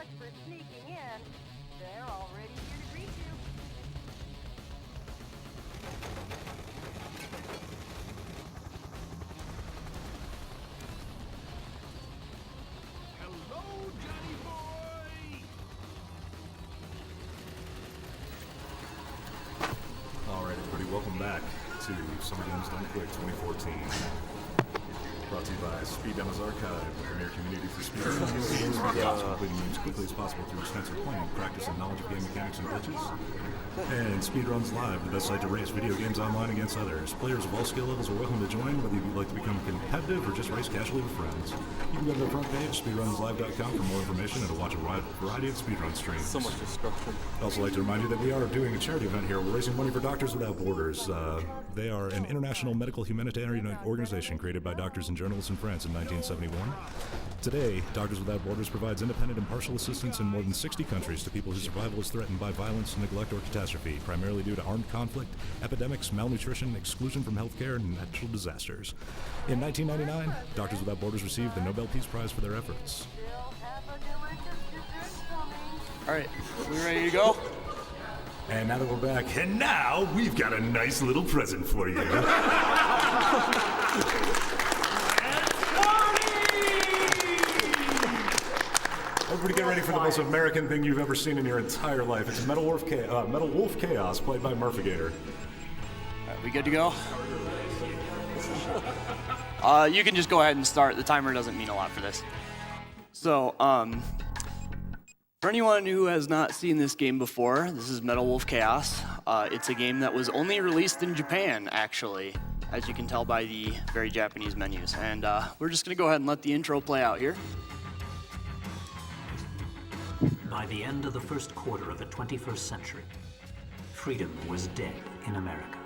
much for sneaking in. They're already here to greet you. Hello, Johnny boy! Alright, everybody, welcome back to Summer Games Done Quick 2014. Brought to you by Speed Demos Archive, the premier community for speedrunners. Completing games quickly as possible through extensive planning, practice, and knowledge of game mechanics and glitches. And Speedruns Live, the best site to race video games online against others. Players of all skill levels are welcome to join, whether you'd like to become competitive or just race casually with friends. You can go to the front page, speedrunslive.com, for more information and to watch a wide variety of speedrun streams. So much destruction. I'd also like to remind you that we are doing a charity event here. We're raising money for Doctors Without Borders. They are an international medical humanitarian organization created by doctors and journalists in France in 1971. Today, Doctors Without Borders provides independent, impartial assistance in more than 60 countries to people whose survival is threatened by violence, neglect, or catastrophe, primarily due to armed conflict, epidemics, malnutrition, exclusion from healthcare, and natural disasters. In 1999, Doctors Without Borders received the Nobel Peace Prize for their efforts. Still have a delicious dessert coming. All right, we ready to go? And now that we're back, and now we've got a nice little present for you. Everybody get ready for the most American thing you've ever seen in your entire life. It's Metal Wolf Chaos, played by Murphagator. All right, we good to go? You can just go ahead and start. The timer doesn't mean a lot for this. So, for anyone who has not seen this game before, this is Metal Wolf Chaos. It's a game that was only released in Japan, actually, as you can tell by the very Japanese menus. And we're just going to go ahead and let the intro play out here. By the end of the first quarter of the 21st century, freedom was dead in America.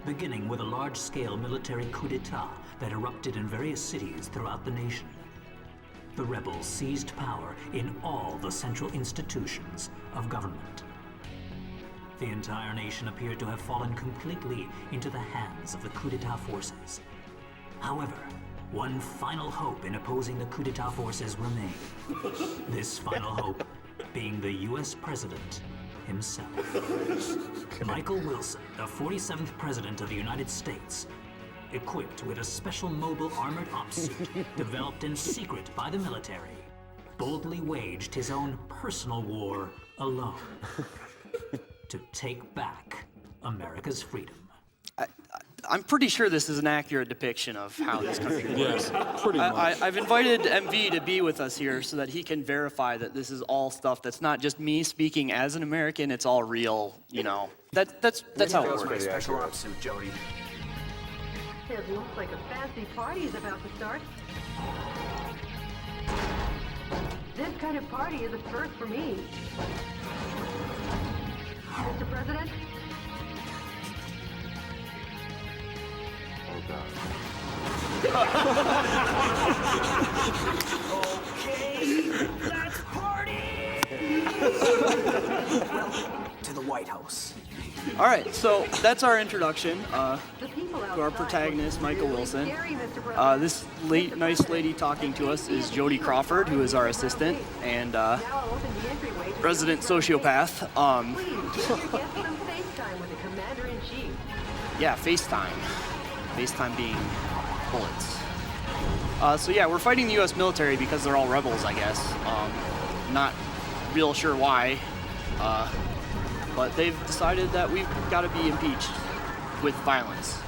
Beginning with a large-scale military coup d'etat that erupted in various cities throughout the nation. The rebels seized power in all the central institutions of government. The entire nation appeared to have fallen completely into the hands of the coup d'etat forces. However, one final hope in opposing the coup d'etat forces remained. This final hope being the U.S. president himself. Michael Wilson, the 47th president of the United States, equipped with a special mobile armored ops suit developed in secret by the military, boldly waged his own personal war alone to take back America's freedom. I'm pretty sure this is an accurate depiction of how this country works. Pretty much. I've invited MV to be with us here so that he can verify that this is all stuff that's not just me speaking as an American, it's all real, you know. That's how it works. Special ops suit, Jody. It looks like a fancy party is about to start. This kind of party is a first for me. Mr. President? Okay, let's party! To the White House. All right, so that's our introduction The people to our outside protagonist, look Michael really Wilson. scary, Mr. President. This nice lady talking to us is Jody Crawford, who is our assistant and Now I'll open the entryway to resident sociopath. Please, get some FaceTime with the Commander-in-Chief. Yeah, FaceTime. FaceTime being bullets. So yeah, we're fighting the U.S. military because they're all rebels, I guess. Not real sure why, but they've decided that we've got to be impeached with violence.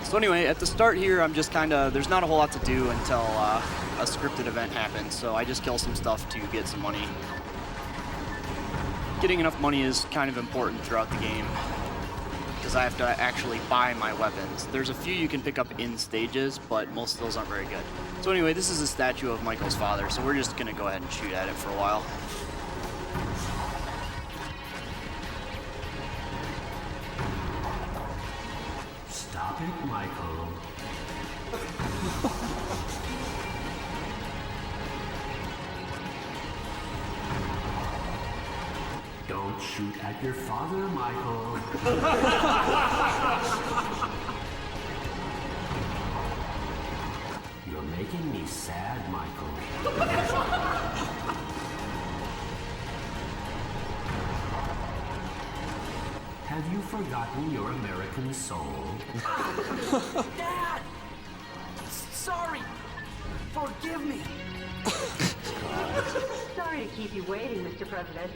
So anyway, at the start here, I'm just there's not a whole lot to do until a scripted event happens, so I just kill some stuff to get some money. Getting enough money is kind of important throughout the game, because I have to actually buy my weapons. There's a few you can pick up in stages, but most of those aren't very good. So anyway, this is a statue of Michael's father, so we're just gonna go ahead and shoot at it for a while. Stop it, Michael. Don't shoot at your father, Michael. You're making me sad, Michael. Have you forgotten your American soul? Dad! Sorry! Forgive me! Sorry to keep you waiting, Mr. President.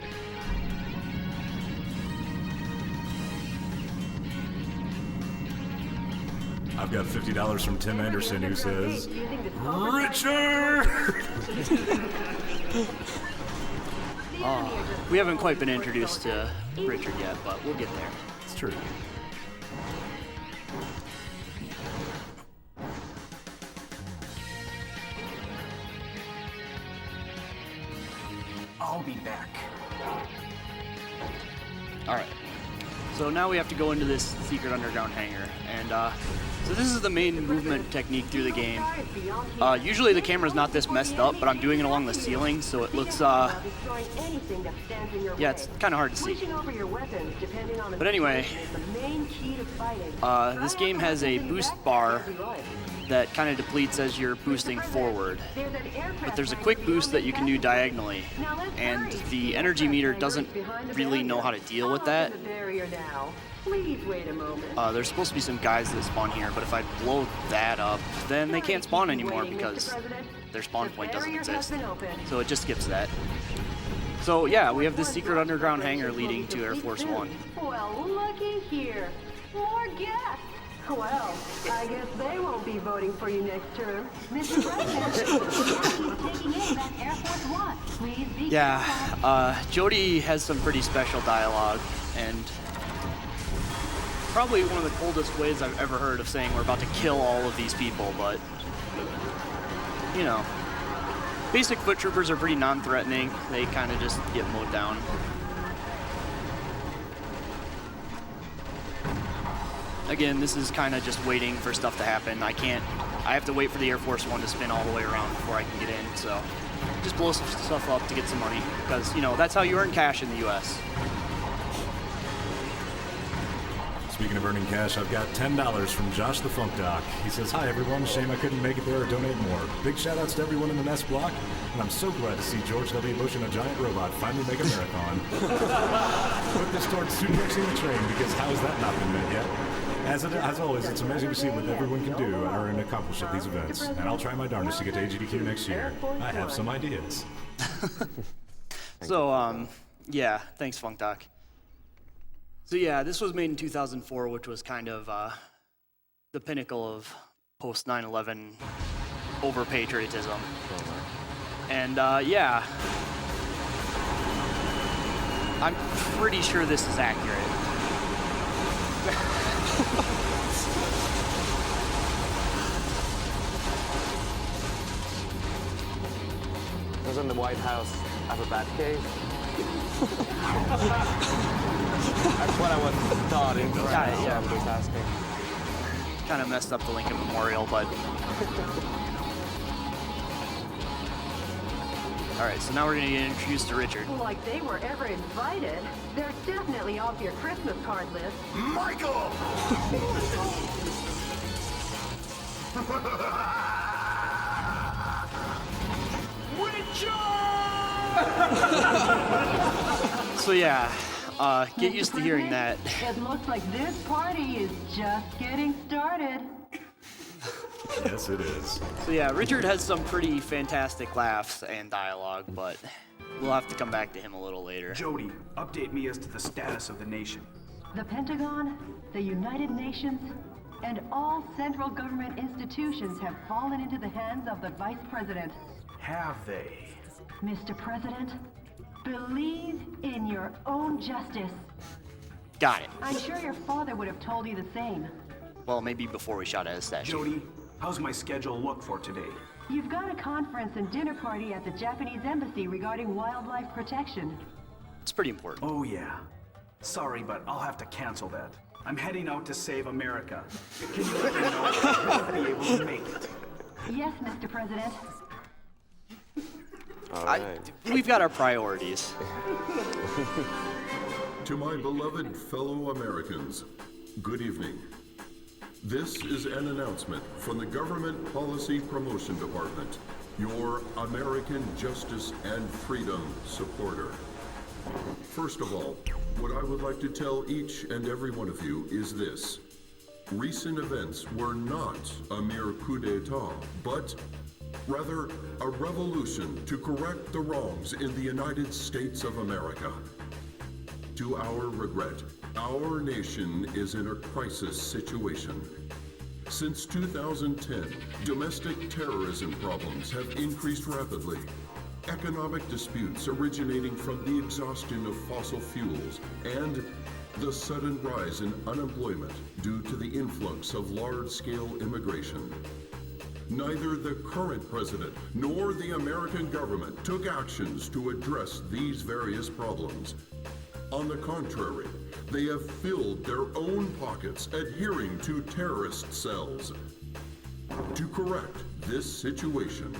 I've got $50 from Tim Anderson who says, Richard! We haven't quite been introduced to Richard yet, but we'll get there. It's true. I'll be back. All right. So now we have to go into this secret underground hangar, and so this is the main movement technique through the game. Usually the camera's not this messed up, but I'm doing it along the ceiling, so it looks yeah, it's kind of hard to see. But anyway, this game has a boost bar that kind of depletes as you're boosting forward. But there's a quick boost that you can do diagonally, and the energy meter doesn't really know how to deal with that. There's supposed to be some guys that spawn here, but if I blow that up, then they can't spawn anymore because their spawn point doesn't exist. So it just skips that. So yeah, we have this secret underground hangar leading to Air Force One. Well, looky here. More guests. Well, I guess they won't be voting for you next term. Mr. President, keep taking aim at Air Force One. Please be Yeah, Jody has some pretty special dialogue, and probably one of the coldest ways I've ever heard of saying we're about to kill all of these people, but, you know, basic foot troopers are pretty non-threatening. They kind of just get mowed down. Again, this is kind of just waiting for stuff to happen. I have to wait for the Air Force One to spin all the way around before I can get in, so just blow some stuff up to get some money, because, you know, that's how you earn cash in the U.S. Speaking of earning cash, I've got $10 from Josh the Funk Doc. He says, hi everyone, shame I couldn't make it there or donate more. Big shout outs to everyone in the Nest block, and I'm so glad to see George W. Bush and a giant robot finally make a marathon. Put this towards suplexing the train, because how has that not been met yet? As always, it's amazing to see what everyone can do and accomplish at these events, and I'll try my darndest to get to AGDQ next year. I have some ideas. So, yeah, thanks, Funk Doc. So yeah, this was made in 2004, which was kind of the pinnacle of post 9/11 over patriotism. And yeah, I'm pretty sure this is accurate. Doesn't the White House have a bat cave? That's what I was thought in class. Yeah. I'm just asking. Kind of messed up the Lincoln Memorial, but... Alright, so now we're going to get introduced to Richard. Like they were ever invited. They're definitely off your Christmas card list. Michael! So yeah, get used to hearing that. It looks like this party is just getting started. Yes, it is. So yeah, Richard has some pretty fantastic laughs and dialogue, but we'll have to come back to him a little later. Jody, update me as to the status of the nation. The Pentagon, the United Nations, and all central government institutions have fallen into the hands of the Vice President. Have they? Mr. President, believe in your own justice. Got it. I'm sure your father would have told you the same. Well, maybe before we shot at his statue. Jody, how's my schedule look for today? You've got a conference and dinner party at the Japanese embassy regarding wildlife protection. It's pretty important. Oh yeah. Sorry, but I'll have to cancel that. I'm heading out to save America. Can you let me know if I'll be able to make it? Yes, Mr. President. All right. We've got our priorities. To my beloved fellow Americans, good evening. This is an announcement from the Government Policy Promotion Department, your American justice and freedom supporter. First of all, what I would like to tell each and every one of you is this. Recent events were not a mere coup d'etat, but rather a revolution to correct the wrongs in the United States of America. To our regret, our nation is in a crisis situation. Since 2010, domestic terrorism problems have increased rapidly. Economic disputes originating from the exhaustion of fossil fuels and the sudden rise in unemployment due to the influx of large-scale immigration. Neither the current president nor the American government took actions to address these various problems. On the contrary, they have filled their own pockets adhering to terrorist cells. To correct this situation,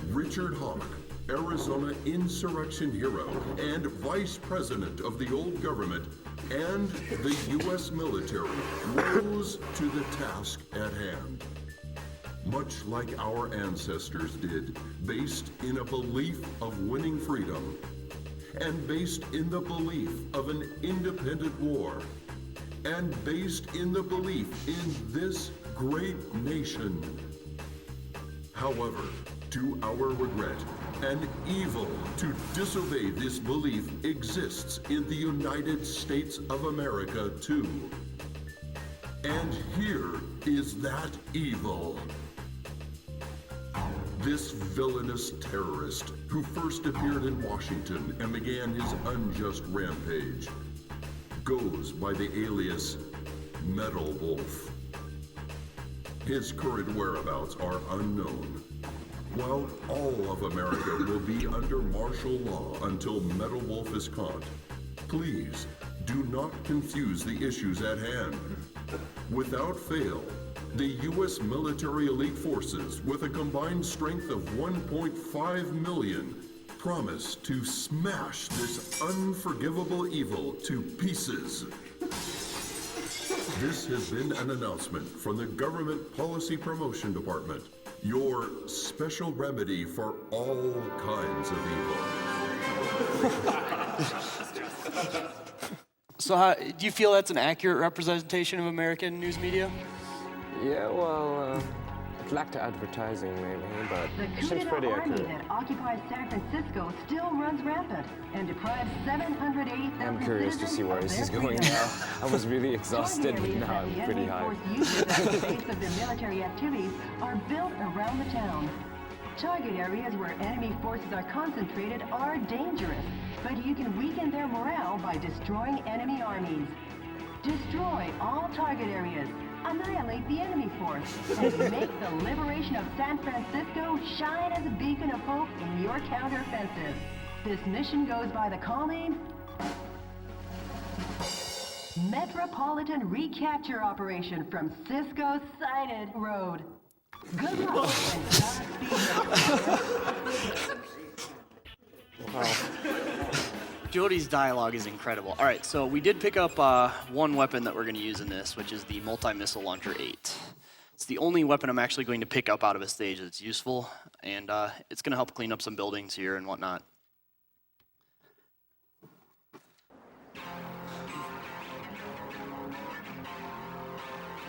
Richard Hawk, Arizona insurrection hero and vice president of the old government and the U.S. military, rose to the task at hand. Much like our ancestors did, based in a belief of winning freedom, and based in the belief of an independent war, and based in the belief in this great nation. However, to our regret, an evil to disobey this belief exists in the United States of America too. And here is that evil. This villainous terrorist, who first appeared in Washington and began his unjust rampage, goes by the alias Metal Wolf. His current whereabouts are unknown. While all of America will be under martial law until Metal Wolf is caught, please do not confuse the issues at hand. Without fail, the U.S. military elite forces, with a combined strength of 1.5 million, promise to smash this unforgivable evil to pieces. This has been an announcement from the Government Policy Promotion Department, your special remedy for all kinds of evil. So do you feel that's an accurate representation of American news media? Yeah, well, it lacked advertising maybe, but The it coup seems d'etat pretty army accurate. that occupies San Francisco still runs rampant and deprives 780,000 I'm curious to see where this is going freedom. now. I was really exhausted, but Target now areas I'm that pretty the enemy hyped. force uses as the base of their military activities are built around the town. Target areas where enemy forces are concentrated are dangerous, but you can weaken their morale by destroying enemy armies. Destroy all target areas, annihilate the enemy force, and make the liberation of San Francisco shine as a beacon of hope in your counteroffensive. This mission goes by the call name Metropolitan Recapture Operation from Cisco Sighted Road. Good luck and Godspeed. Jody's dialogue is incredible. All right, so we did pick up one weapon that we're going to use in this, which is the Multi-Missile Launcher 8. It's the only weapon I'm actually going to pick up out of a stage that's useful, and it's going to help clean up some buildings here and whatnot.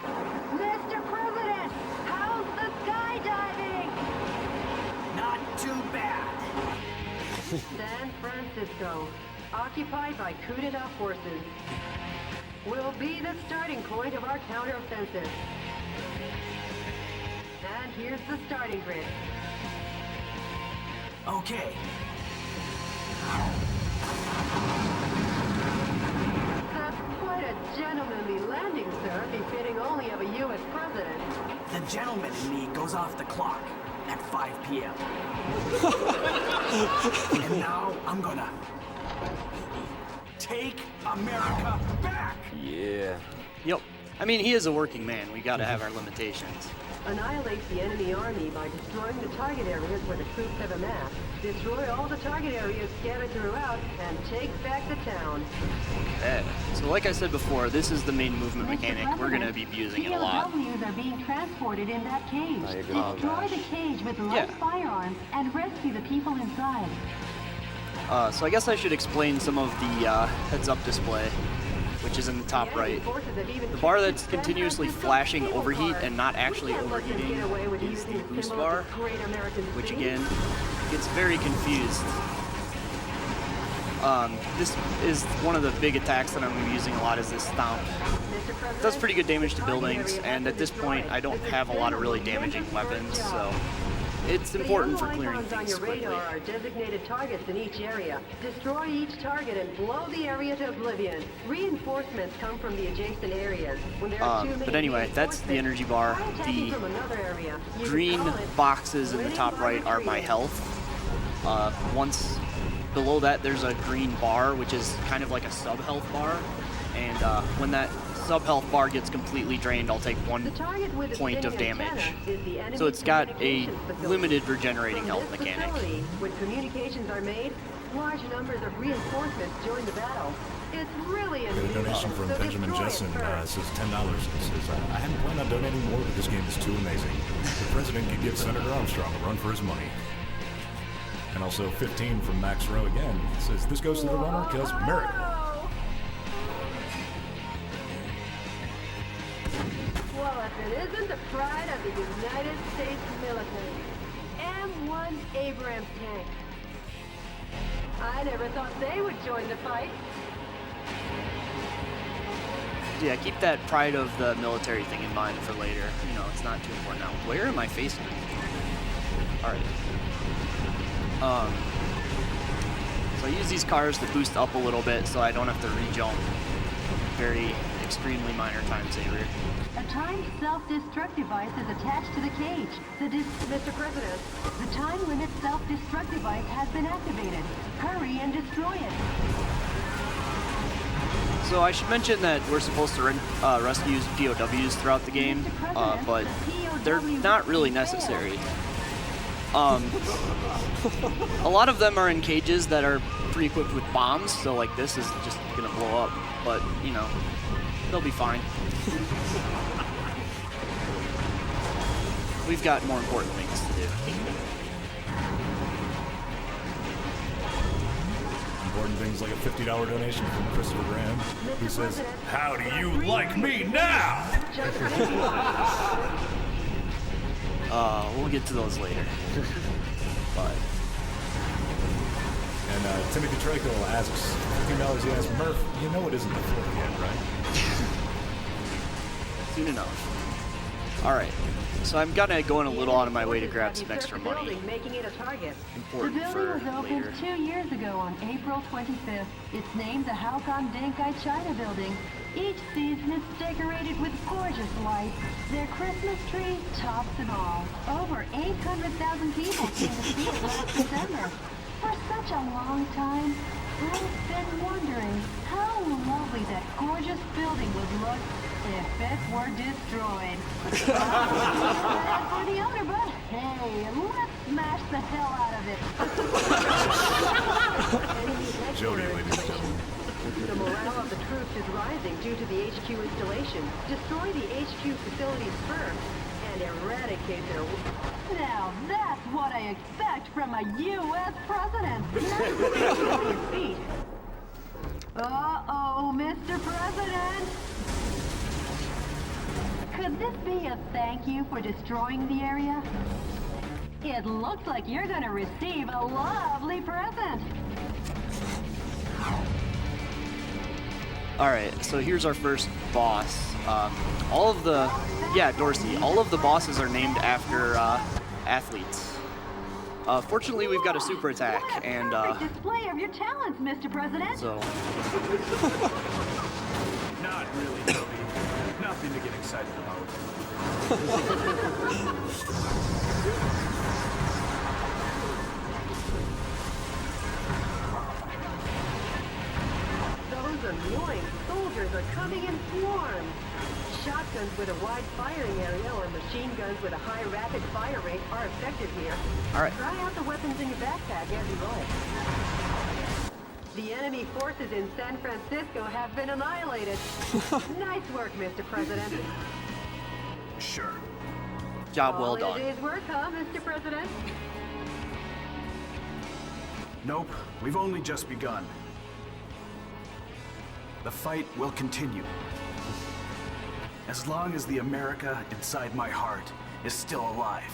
Mr. President, how's the skydiving? Not too bad. San Francisco, occupied by coup d'etat forces, will be the starting point of our counteroffensive. And here's the starting grid. Okay. That's quite a gentlemanly landing, sir, befitting only of a U.S. president. The gentleman in me goes off the clock at 5 p.m. And now I'm gonna take America back! Yeah. Yep. I mean, he is a working man. We got to have our limitations. Annihilate the enemy army by destroying the target areas where the troops have amassed. Destroy all the target areas scattered throughout and take back the town. Okay. So like I said before, this is the main movement mechanic. We're going to be using it a lot. POWs are being transported in that cage. Destroy the cage with light firearms and rescue the people inside. So I guess I should explain some of the heads-up display, which is in the top right. The bar that's continuously flashing overheat and not actually overheating is the boost bar, which again gets very confused. This is one of the big attacks that I'm going to be using a lot, is this stomp. It does pretty good damage to buildings, and at this point I don't have a lot of really damaging weapons, so it's important for clearing things quickly. Radar are designated targets in each area. Destroy each target and blow the area to oblivion. Reinforcements come from the adjacent areas. When there are too many but anyway, that's the energy bar. The green boxes in the top right are my health. Once below that, there's a green bar, which is kind of like a sub-health bar. And when that sub-health bar gets completely drained, I'll take 1 point of damage. So it's got a limited regenerating health mechanic. When communications are made, large numbers of reinforcements join the battle. It's really a donation from Benjamin Jessen says $10. It says, I hadn't planned on donating more, but this game is too amazing. The president could give Senator Armstrong a run for his money. And also 15 from Max Rowe again. It says, this goes to the runner because America. Well, if it isn't the pride of the United States military, M1 Abrams tank. I never thought they would join the fight. Yeah, keep that pride of the military thing in mind for later. You know, it's not too important now. Where am I facing? Alright. So I use these cars to boost up a little bit so I don't have to re-jump. Very extremely minor time saver. A timed self-destruct device is attached to the cage. Mr. President, the time limit self-destruct device has been activated. Hurry and destroy it. So I should mention that we're supposed to rescue POWs throughout the game, but they're not really necessary. A lot of them are in cages that are pre-equipped with bombs, so like this is just gonna blow up, but you know, they'll be fine. We've got more important things to do. Important things like a $50 donation from Christopher Graham, who says, how do you like me now? We'll get to those later. But. And Timothy Trakel asks, $15 he asks, Murph, you know it isn't the fourth yet, right? Soon enough. Alright, so I'm gonna go in a little out of my way to grab some extra money. Important for The building was opened later. 2 years ago on April 25th. It's named the Halcon Denkai China Building. Each season is decorated with gorgeous lights. Their Christmas tree tops them all. Over 800,000 people came to see it last December. For such a long time, I've been wondering how lovely that gorgeous building would look if it were destroyed. Bad for the owner, but hey, let's smash the hell out of it. Jody, ladies and gentlemen. The morale of the troops is rising due to the HQ installation. Destroy the HQ facilities first and eradicate their... Now that's what I expect from a U.S. president. Now on your feet. Uh-oh, Mr. President. Could this be a thank you for destroying the area? It looks like you're gonna receive a lovely present. Alright, so here's our first boss. All of the bosses are named after athletes. Fortunately, we've got a super attack, and Perfect display of your talents, Mr. President. so Not really, Toby. Nothing to get excited about. Those annoying soldiers are coming in swarms. shotguns with a wide firing area or machine guns with a high rapid fire rate are effective here. All right. Try out the weapons in your backpack as you roll. The enemy forces in San Francisco have been annihilated. Nice work, Mr. President. Sure. Job well All in a done. day's work, huh, Mr. President? Nope, we've only just begun. The fight will continue. As long as the America inside my heart is still alive.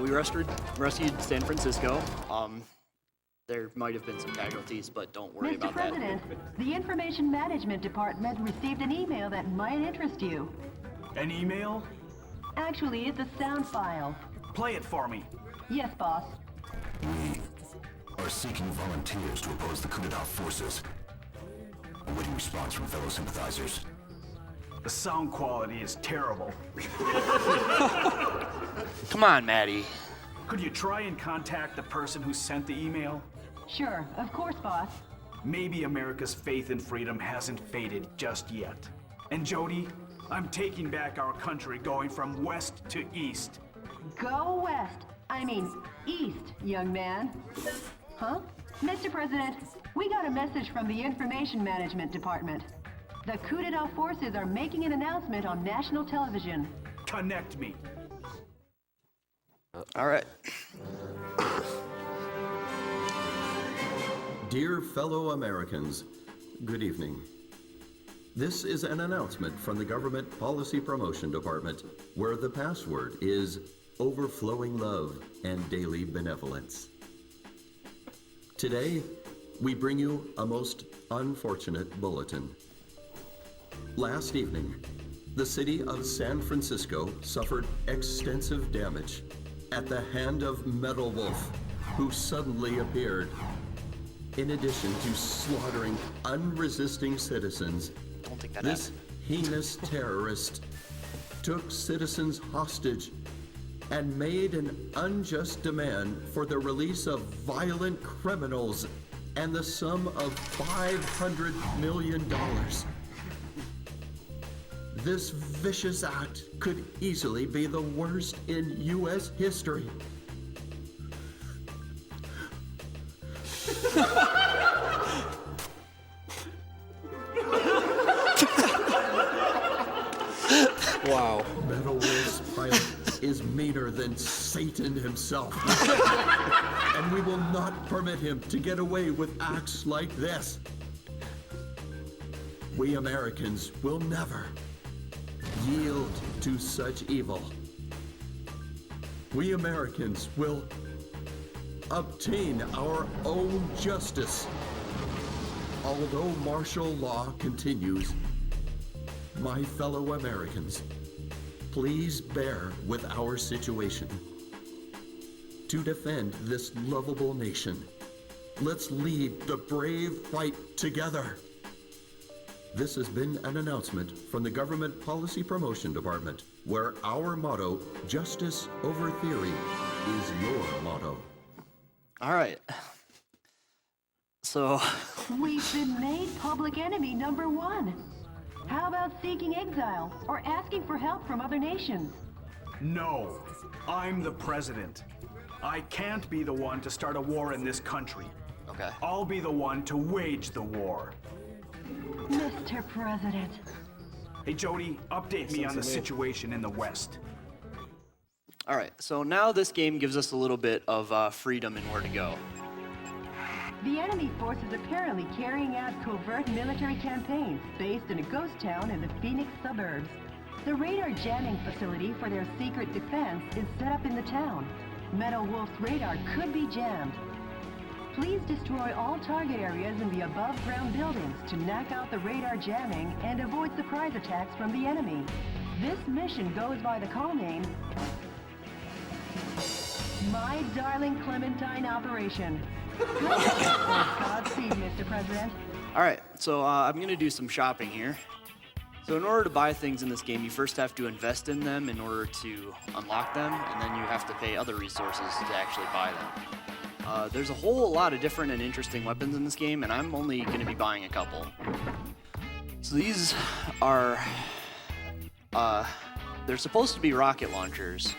We rescued San Francisco. There might have been some casualties, but don't worry Mr. about President, the Information Management Department received an email that might interest you. An email? Actually, it's a sound file. Play it for me. Yes, boss. We are seeking volunteers to oppose the coup d'etat forces. Awaiting response from fellow sympathizers. The sound quality is terrible. that. Come on, Maddie. Could you try and contact the person who sent the email? Sure, of course, boss. Maybe America's faith in freedom hasn't faded just yet. And Jody, I'm taking back our country, going from west to east. Go west. I mean, east, young man. Huh? Mr. President, we got a message from the Information Management Department. The coup d'etat forces are making an announcement on national television. Connect me. All right. Dear fellow Americans, good evening. This is an announcement from the Government Policy Promotion Department, where the password is overflowing love and daily benevolence. Today, we bring you a most unfortunate bulletin. Last evening, the city of San Francisco suffered extensive damage at the hand of Metal Wolf, who suddenly appeared. In addition to slaughtering unresisting citizens, Don't think that this heinous terrorist took citizens hostage and made an unjust demand for the release of violent criminals and the sum of $500 million. This vicious act could easily be the worst in U.S. history. Wow. Metal Wolf's pilot is meaner than Satan himself. And we will not permit him to get away with acts like this. We Americans will never yield to such evil. We Americans will obtain our own justice. Although martial law continues, my fellow Americans, please bear with our situation. To defend this lovable nation, let's lead the brave fight together. This has been an announcement from the Government Policy Promotion Department, where our motto, justice over theory, is your motto. All right. So, We've been made public enemy number one. How about seeking exile or asking for help from other nations? No, I'm the president. I can't be the one to start a war in this country. okay. I'll be the one to wage the war. Mr. President. Hey, Jody, update me on the situation in the West. All right. So now this game gives us a little bit of freedom in where to go. The enemy force is apparently carrying out covert military campaigns based in a ghost town in the Phoenix suburbs. The radar jamming facility for their secret defense is set up in the town. Metal Wolf's radar could be jammed. Please destroy all target areas in the above-ground buildings to knock out the radar jamming and avoid surprise attacks from the enemy. This mission goes by the call name My Darling Clementine Operation. Godspeed, Mr. President. All right. So I'm going to do some shopping here. So in order to buy things in this game, you first have to invest in them in order to unlock them, and then you have to pay other resources to actually buy them. There's a whole lot of different and interesting weapons in this game, and I'm only going to be buying a couple. So these are, they're supposed to be rocket launchers,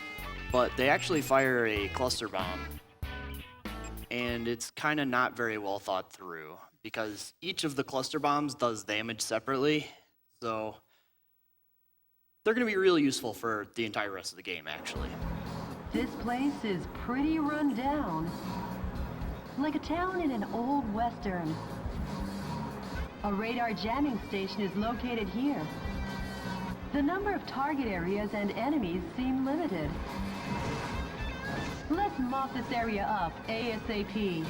but they actually fire a cluster bomb. And it's kind of not very well thought through, because each of the cluster bombs does damage separately, so they're going to be really useful for the entire rest of the game, actually. This place is pretty run down. Like a town in an old western. A radar jamming station is located here. The number of target areas and enemies seem limited. Let's mop this area up ASAP.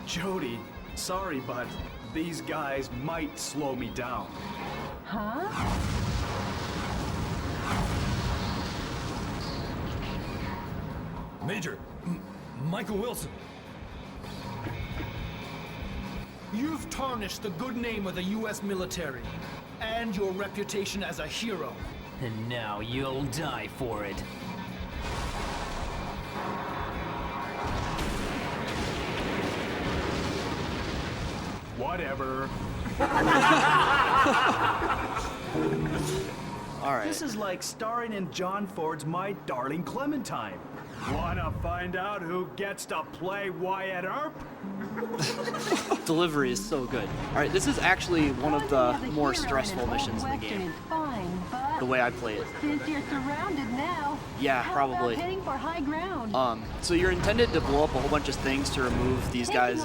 Jody, sorry, but these guys might slow me down. Huh? Major, Michael Wilson. You've tarnished the good name of the U.S. military and your reputation as a hero. And now you'll die for it. Whatever. All right. This is like starring in John Ford's My Darling Clementine. Wanna find out who gets to play Wyatt Earp? Delivery is so good. All right, this is actually one of the more stressful missions in the game. The way I play it. Since you're surrounded now, Yeah, how probably. about heading for high ground? So you're intended to blow up a whole bunch of things to remove these guys'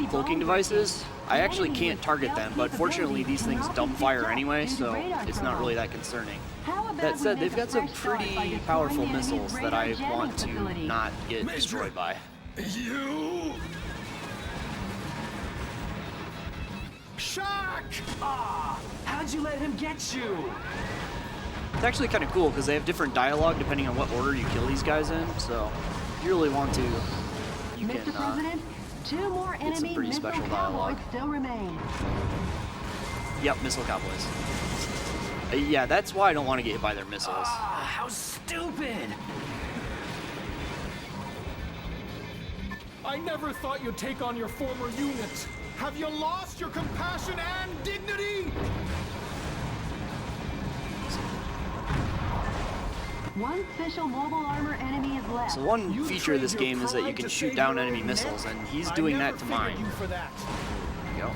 cloaking devices. I actually can't target them, but fortunately these things dumbfire anyway, so it's not really that concerning. That said, they've got some pretty powerful missiles that I want to not get destroyed by. You! Shock! Ah! How'd you let him get you? It's actually kind of cool because they have different dialogue depending on what order you kill these guys in, so if you really want to, you Mr. can President, 2 more get some enemy pretty missile special cowboys dialogue. still remain. Yep, missile cowboys. Yeah, that's why I don't want to get hit by their missiles. Ah, how stupid! I never thought you'd take on your former unit. Have you lost your compassion and dignity? One special mobile armor enemy is left. So one feature of this game is that you can shoot down enemy missiles, and he's doing that to mine. For that. There you go.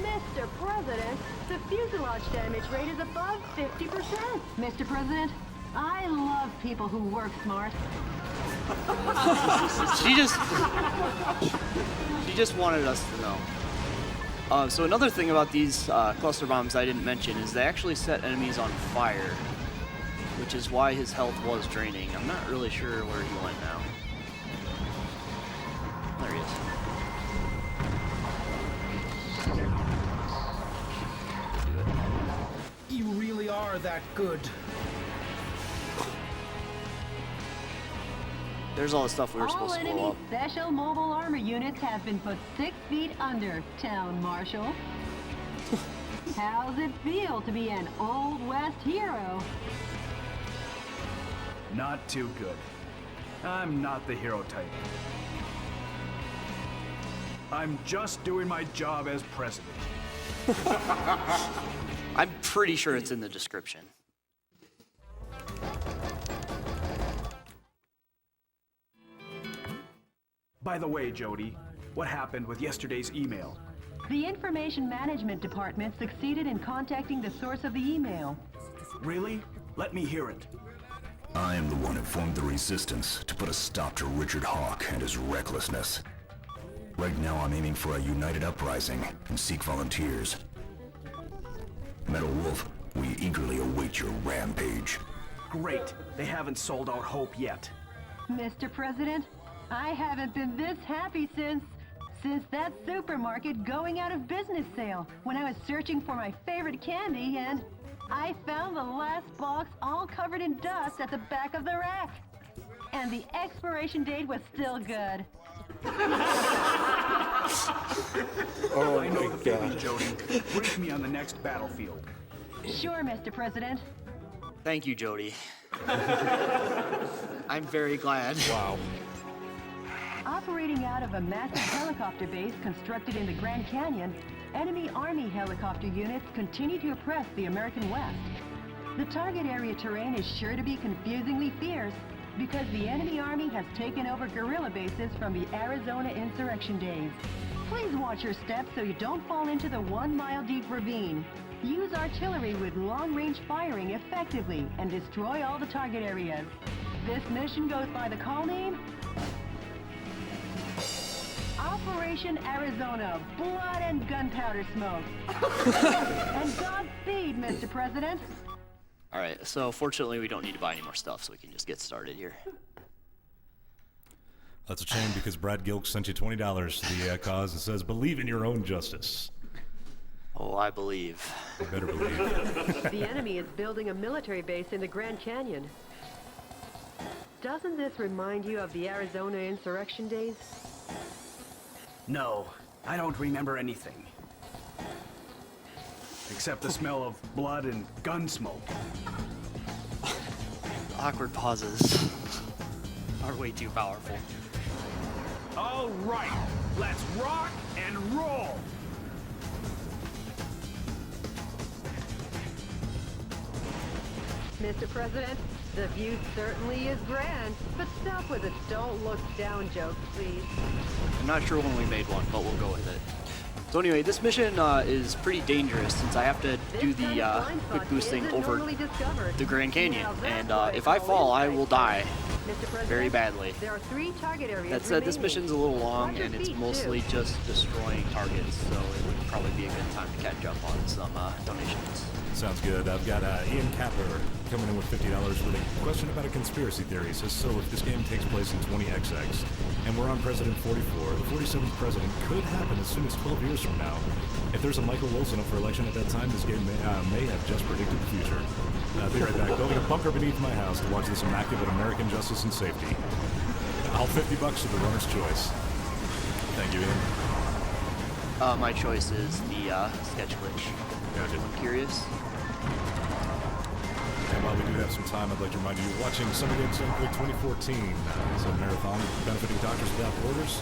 Mr. President, the fuselage damage rate is above 50%. Mr. President, I love people who work smart. She just wanted us to know. So another thing about these cluster bombs I didn't mention is they actually set enemies on fire, which is why his health was draining. I'm not really sure where he went now. There he is. You really are that good. There's all the stuff we were supposed to blow All up. enemy special mobile armor units have been put 6 feet under, Town Marshal. How's it feel to be an Old West hero? Not too good. I'm not the hero type. I'm just doing my job as president. I'm pretty sure it's in the description. By the way, Jody, what happened with yesterday's email? The Information Management Department succeeded in contacting the source of the email. Really? Let me hear it. I am the one who formed the Resistance to put a stop to Richard Hawke and his recklessness. Right now I'm aiming for a united uprising and seek volunteers. Metal Wolf, we eagerly await your rampage. Great. They haven't sold out hope yet. Mr. President, I haven't been this happy since that supermarket going out of business sale when I was searching for my favorite candy and I found the last box all covered in dust at the back of the rack. And the expiration date was still good. Oh I know my the feeling, god. Jody. Brief me on the next battlefield. Sure, Mr. President. Thank you, Jody. I'm very glad. Wow. Operating out of a massive helicopter base constructed in the Grand Canyon, enemy Army helicopter units continue to oppress the American West. The target area terrain is sure to be confusingly fierce because the enemy Army has taken over guerrilla bases from the Arizona insurrection days. Please watch your steps so you don't fall into the 1-mile-deep ravine. Use artillery with long-range firing effectively and destroy all the target areas. This mission goes by the call name Operation Arizona, blood and gunpowder smoke. And Godspeed, Mr. President. All right, so fortunately we don't need to buy any more stuff, so we can just get started here. That's a shame because Brad Gilk sent you $20 to the cause and says, believe in your own justice. Oh, I believe. You better believe. The enemy is building a military base in the Grand Canyon. Doesn't this remind you of the Arizona insurrection days? No, I don't remember anything. Except the smell of blood and gun smoke. Awkward pauses are way too powerful. All right, let's rock and roll. Mr. President, the view certainly is grand, but stop with the don't look down joke, please. I'm not sure when we made one, but we'll go with it. So anyway, this mission is pretty dangerous since I have to do the quick boosting over the Grand Canyon, and if I fall, I will die very badly. There are 3 target areas That said, this remaining. mission's a little long, Watch your and it's feet, mostly too. just destroying targets, so it would probably be a good time to catch up on some donations. Sounds good. I've got Ian Capper coming in with $50 with a question about a conspiracy theory. He says, so if this game takes place in 20XX, and we're on President 44, the 47th president could happen as soon as 12 years from now. If there's a Michael Wilson up for election at that time, this game may have just predicted the future. I'll be right back. Building a bunker beneath my house to watch this immaculate American justice and safety. All $50 to the runner's choice. Thank you, Ian. My choice is the sketch glitch. Gotcha. I'm curious. And while we do have some time, I'd like to remind you, you're watching Summer Games Done Quick 2014. It's a marathon benefiting Doctors Without Borders,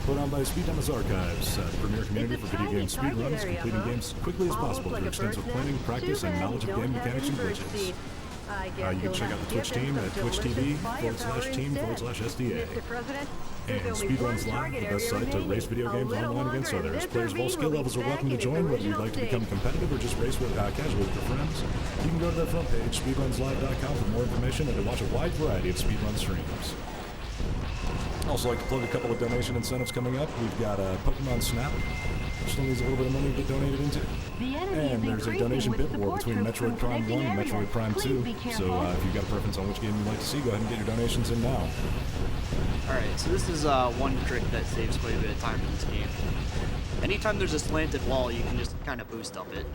put on by Speedrun's Archives, the premier community for video game speedruns, completing games as quickly as possible through extensive planning, practice, and knowledge of game mechanics and glitches. You can check out the Twitch team at twitch.tv/team/SDA. And Speedrun's Live, the best site to race video games online against others. Players of all skill levels are welcome to join, whether you'd like to become competitive or just race with casually with your friends. You can go to their front page, speedrunslive.com, for more information and to watch a wide variety of speedrun streams. Also like to plug a couple of donation incentives coming up. We've got Pokemon Snap, which still needs a little bit of money to get donated into. And there's a donation bid war between Metroid Prime 1 and Metroid Prime 2. So if you've got a preference on which game you'd like to see, go ahead and get your donations in now. Alright, so this is one trick that saves quite a bit of time in this game. Anytime there's a slanted wall, you can just kind of boost up it.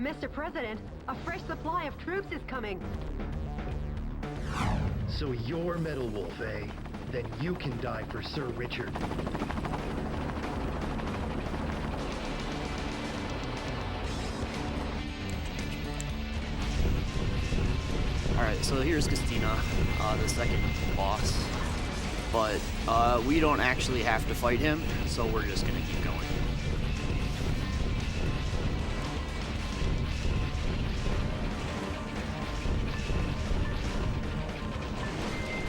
Mr. President, a fresh supply of troops is coming. So you're Metal Wolf, eh? Then you can die for Sir Richard. Alright, so here's Castina, the second boss. But we don't actually have to fight him, so we're just gonna keep going.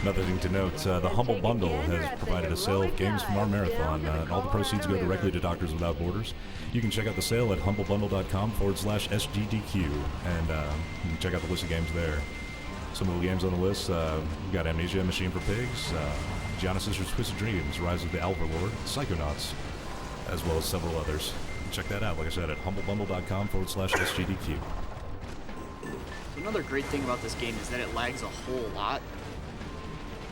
Another thing to note, the Humble Bundle has provided a sale of games from our marathon. All the proceeds go directly to Doctors Without Borders. You can check out the sale at humblebundle.com/SGDQ, and you can check out the list of games there. Some of the games on the list, we've got Amnesia, Machine for Pigs, Gianna Sisters Twisted Dreams, Rise of the Overlord, Psychonauts, as well as several others. Check that out, like I said, at humblebundle.com/SGDQ. Another great thing about this game is that it lags a whole lot.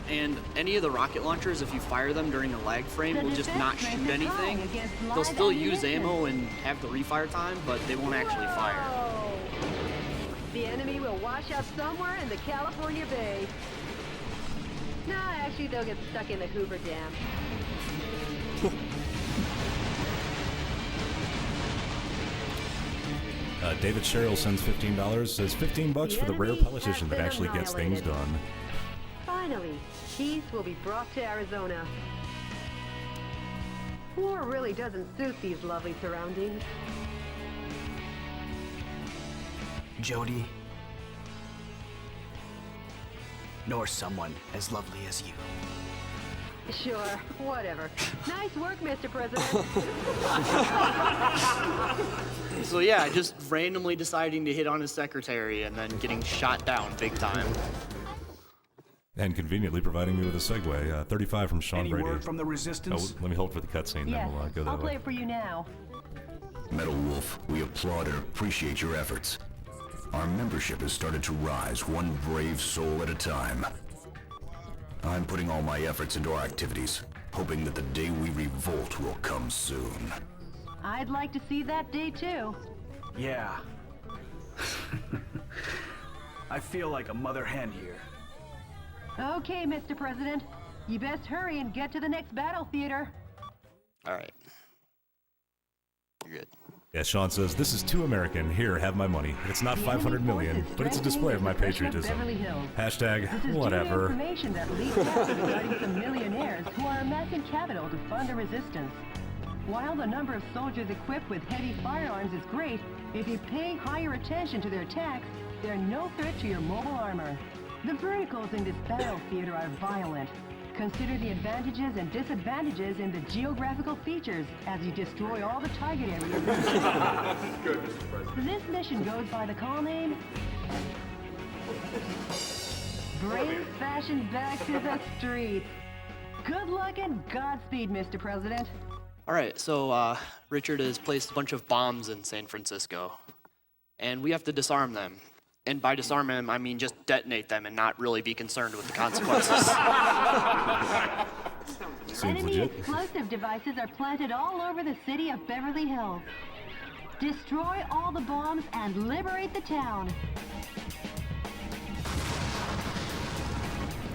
And any of the rocket launchers, if you fire them during a lag frame, will just not shoot anything. They'll still use ammo and have the refire time, but they won't actually fire. The enemy will wash up somewhere in the California Bay. No, Eventually they'll get stuck in the Hoover Dam. David Sherrill sends $15, says $15 for the rare politician that actually gets things done. Finally, peace will be brought to Arizona. War really doesn't suit these lovely surroundings. Jody, nor someone as lovely as you. Sure, whatever. Nice work, Mr. President. So yeah, just randomly deciding to hit on his secretary and then getting shot down big time. And conveniently providing me with a segue. 35 from Sean Any Brady. word from the Resistance? Oh, let me hold for the cutscene, Yes, then we'll go that I'll way. play it for you now. Metal Wolf, we applaud and appreciate your efforts. Our membership has started to rise, one brave soul at a time. I'm putting all my efforts into our activities, hoping that the day we revolt will come soon. I'd like to see that day too. Yeah. I feel like a mother hen here. Okay, Mr. President. You best hurry and get to the next battle theater. All right. You're good. Yeah, Sean says, this is too American. Here, have my money. It's not 500 million, but it's a display of my patriotism. Hashtag whatever. Information that leaked out regarding some millionaires who are amassing capital to fund the resistance. While the number of soldiers equipped with heavy firearms is great, if you pay higher attention to their attacks, they're no threat to your mobile armor. The verticals in this battle theater are violent. Consider the advantages and disadvantages in the geographical features as you destroy all the target areas. Good, Mr. President. This mission goes by the call name Brave Fashion Back to the Streets. Good luck and Godspeed, Mr. President. All right, so Richard has placed a bunch of bombs in San Francisco, and we have to disarm them. And by disarm them, I mean just detonate them and not really be concerned with the consequences. Enemy explosive devices are planted all over the city of Beverly Hills. Destroy all the bombs and liberate the town.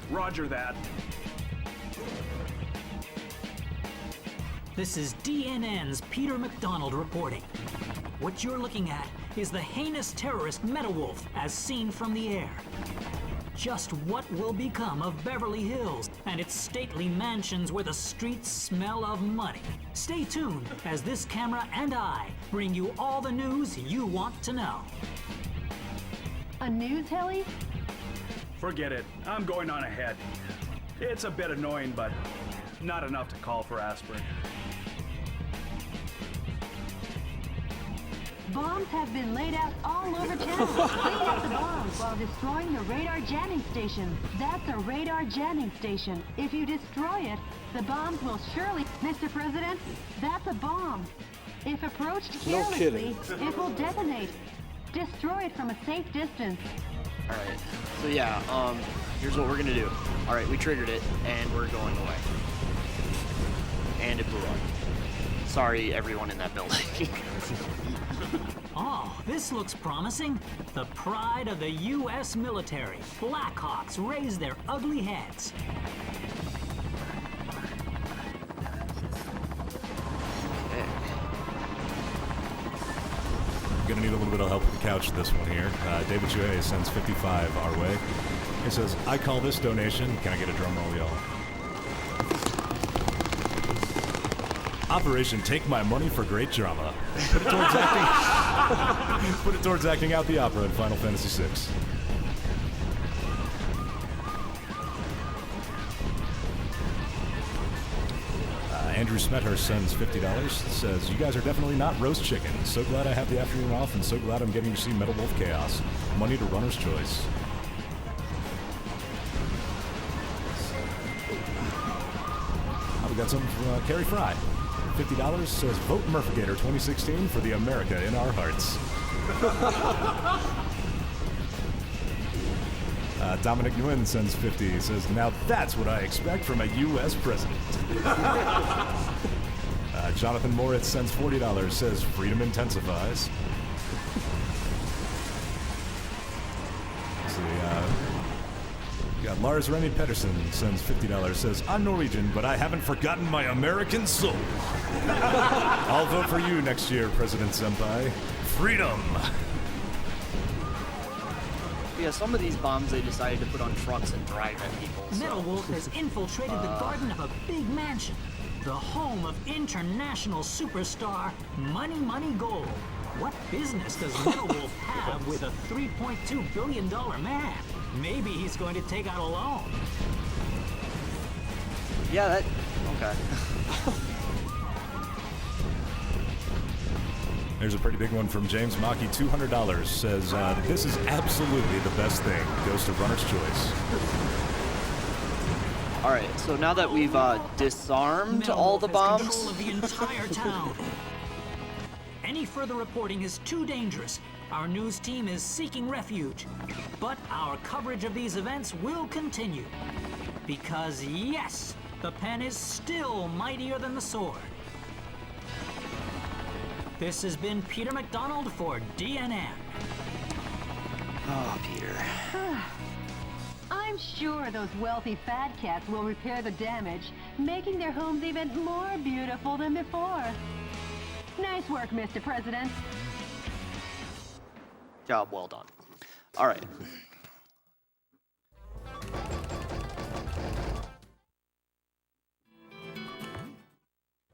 Roger that. This is DNN's Peter McDonald reporting. What you're looking at is the heinous terrorist Metal Wolf as seen from the air. Just what will become of Beverly Hills and its stately mansions where the streets smell of money? Stay tuned as this camera and I bring you all the news you want to know. A news heli? Forget it. I'm going on ahead. It's a bit annoying, but not enough to call for aspirin. Bombs have been laid out all over town. Clean up the bombs while destroying the radar jamming station. That's a radar jamming station. If you destroy it, the bombs will surely... Mr. President, that's a bomb. If approached carelessly, it will detonate. Destroy it from a safe distance. All right, so yeah, here's what we're gonna do. All right, we triggered it, and we're going away. And it blew up. Sorry, everyone in that building. Oh, this looks promising. The pride of the U.S. military. Blackhawks raise their ugly heads. Gonna need a little bit of help with the couch this one here. David Chue sends 55 our way. He says, I call this donation. Can I get a drum roll, y'all? Operation Take My Money for Great Drama. Put it towards acting. Put it towards acting out the opera in Final Fantasy VI. Andrew Smethurst sends $50. Says, you guys are definitely not roast chicken. So glad I have the afternoon off and so glad I'm getting to see Metal Wolf Chaos. Money to runner's choice. We got something from Carrie Fry. $50 says, vote Murphagator 2016 for the America in our hearts. Dominic Nguyen sends 50. Says, now that's what I expect from a U.S. president. Jonathan Moritz sends $40. Says, freedom intensifies. Got Lars Remy Pedersen sends $50, says, I'm Norwegian, but I haven't forgotten my American soul. I'll vote for you next year, President Senpai. Freedom! Yeah, some of these bombs they decided to put on trucks and drive at people. Metal Wolf has infiltrated the garden of a big mansion, the home of international superstar Money Money Gold. What business does Metal Wolf have with a $3.2 billion man? Maybe he's going to take out a loan. Yeah, that... okay. There's a pretty big one from James Maki, $200, says, this is absolutely the best thing. Goes to Runner's Choice. Alright, so now that we've disarmed all the bombs... Control of the entire town. Any further reporting is too dangerous. Our news team is seeking refuge. But our coverage of these events will continue. Because yes, the pen is still mightier than the sword. This has been Peter McDonald for DNN. Oh, Peter. I'm sure those wealthy fat cats will repair the damage, making their homes even more beautiful than before. Nice work, Mr. President. Job well done. All right.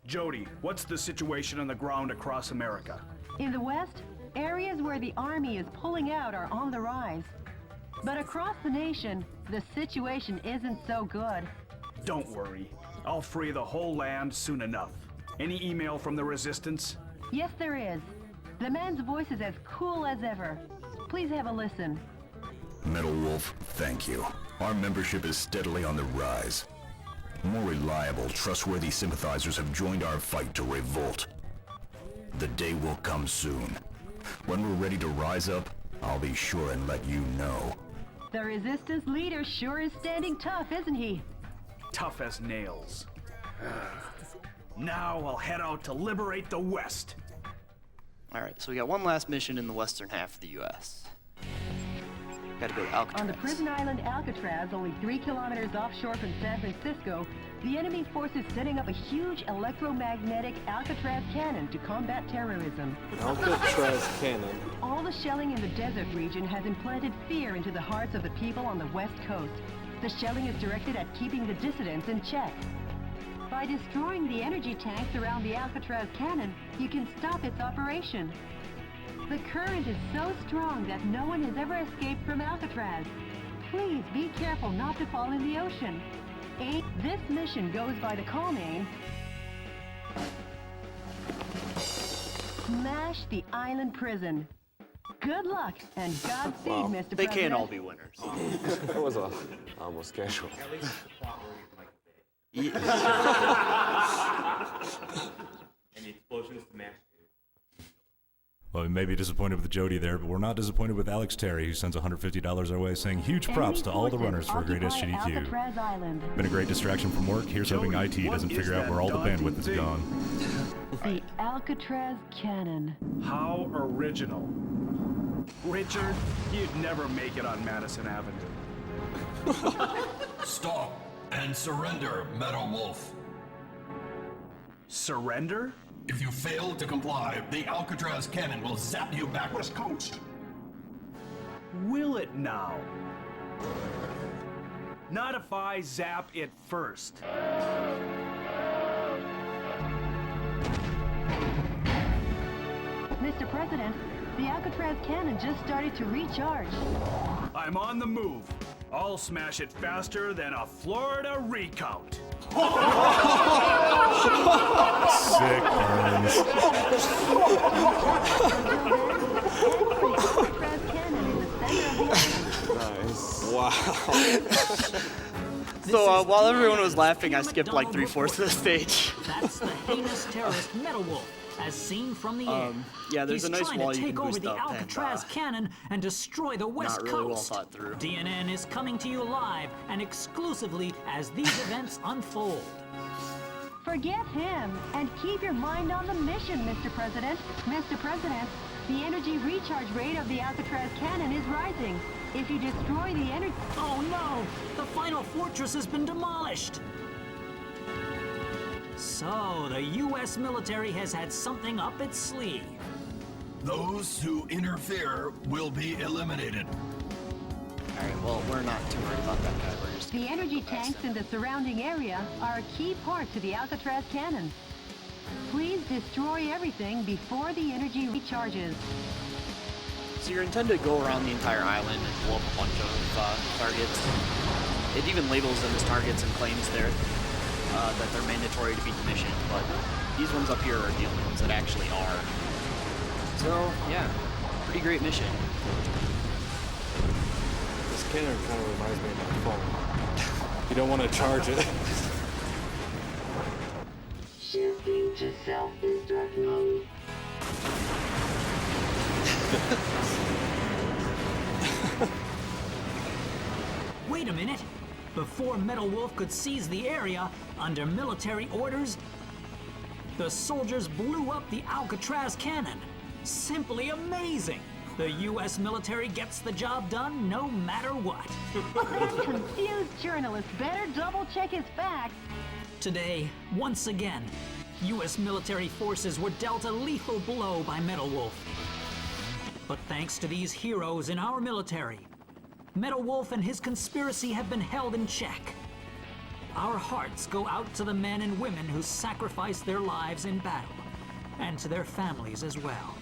Jody, what's the situation on the ground across America? In the West, areas where the Army is pulling out are on the rise. But across the nation, the situation isn't so good. Don't worry. I'll free the whole land soon enough. Any email from the Resistance? Yes, there is. The man's voice is as cool as ever. Please have a listen. Metal Wolf, thank you. Our membership is steadily on the rise. More reliable, trustworthy sympathizers have joined our fight to revolt. The day will come soon. When we're ready to rise up, I'll be sure and let you know. The Resistance leader sure is standing tough, isn't he? Tough as nails. Now I'll head out to liberate the West. All right, so we got one last mission in the western half of the U.S. Gotta go to Alcatraz. On the prison island Alcatraz, only 3 kilometers offshore from San Francisco, the enemy force is setting up a huge electromagnetic Alcatraz cannon to combat terrorism. Alcatraz cannon. All the shelling in the desert region has implanted fear into the hearts of the people on the West Coast. The shelling is directed at keeping the dissidents in check. By destroying the energy tanks around the Alcatraz cannon, you can stop its operation. The current is so strong that no one has ever escaped from Alcatraz. Please be careful not to fall in the ocean. This mission goes by the call name Smash the Island Prison. Good luck and Godspeed, Mr. President. They can't all be winners. That was almost casual. And the explosions smashed. Well, we may be disappointed with Jody there, but we're not disappointed with Alex Terry, who sends $150 our way, saying huge props to all the runners for a great SGDQ. Been a great distraction from work. Here's hoping IT doesn't figure out where all the bandwidth is gone. The Alcatraz cannon. How original. Richard, you'd never make it on Madison Avenue. Stop and surrender, Metal Wolf. Surrender? If you fail to comply, the Alcatraz cannon will zap you back west coast. Will it now? Not if I zap it first. Mr. President, the Alcatraz cannon just started to recharge. I'm on the move. I'll smash it faster than a Florida recount. Sick burns. Nice. Wow. So while everyone was laughing, I skipped like 3/4 of the stage. That's the heinous terrorist Metal Wolf, as seen from the air. Yeah, there's a nice wall He's you trying can to take over boost the up, Alcatraz and, cannon and destroy the West not really well Coast. thought through. DNN is coming to you live and exclusively as these events unfold. Forget him and keep your mind on the mission, Mr. President. Mr. President, The energy recharge rate of the Alcatraz cannon is rising. If you destroy the energy... Oh no! The final fortress has been demolished! So, the U.S. military has had something up its sleeve. Those who interfere will be eliminated. Alright, well, we're not too worried about that guy. We're just The energy tanks in the surrounding area are a key part to the Alcatraz cannon. Please destroy everything before the energy recharges. So you're intended to go around the entire island and blow up a bunch of targets. It even labels them as targets and claims that they're mandatory to beat the mission, but these ones up here are the only ones that actually are. So, yeah, pretty great mission. This cannon kind of reminds me of my phone. You don't want to charge it. Shifting to self-destruct mode. Wait a minute! Before Metal Wolf could seize the area, under military orders, the soldiers blew up the Alcatraz cannon. Simply amazing! The U.S. military gets the job done no matter what. That confused journalist better double-check his facts. Today, once again, U.S. military forces were dealt a lethal blow by Metal Wolf. But thanks to these heroes in our military, Metal Wolf and his conspiracy have been held in check. Our hearts go out to the men and women who sacrificed their lives in battle, and to their families as well.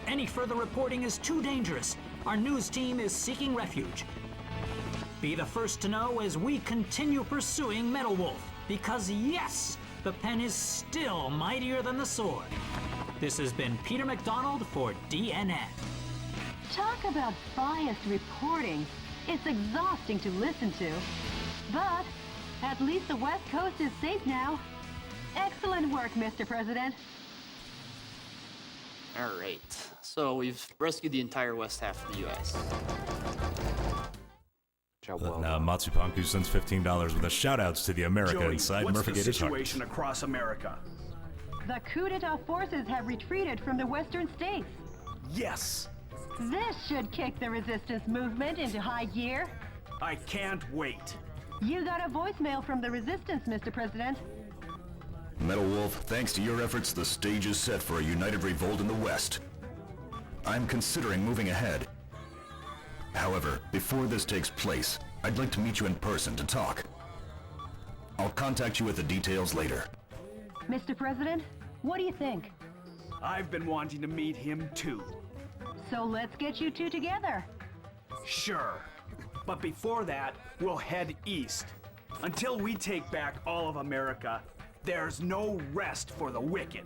Any further reporting is too dangerous. Our news team is seeking refuge. Be the first to know as we continue pursuing Metal Wolf, because yes, the pen is still mightier than the sword. This has been Peter McDonald for DNN. Talk about biased reporting. It's exhausting to listen to. But at least the West Coast is safe now. Excellent work, Mr. President. All right, so we've rescued the entire west half of the U.S. Now, Matsupanku sends $15 with a shout-outs to the America Joey, inside what's Murphagator the situation across America? The coup d'etat forces have retreated from the western states. Yes! This should kick the resistance movement into high gear. I can't wait. You got a voicemail from the resistance, Mr. President. Metal Wolf, thanks to your efforts, the stage is set for a united revolt in the West. I'm considering moving ahead. However, before this takes place, I'd like to meet you in person to talk. I'll contact you with the details later. Mr. President, what do you think? I've been wanting to meet him too. So let's get you two together. Sure. But before that, we'll head east. Until we take back all of America, there's no rest for the wicked.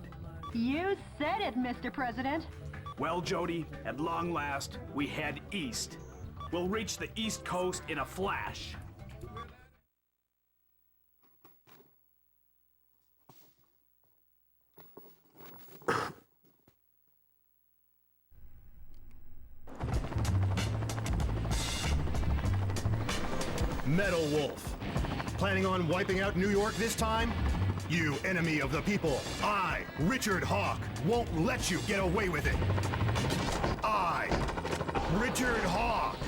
You said it, Mr. President. Well, Jody, at long last, we head east. We'll reach the East Coast in a flash. Metal Wolf. Planning on wiping out New York this time? You enemy of the people, I, Richard Hawk, won't let you get away with it. I, Richard Hawk,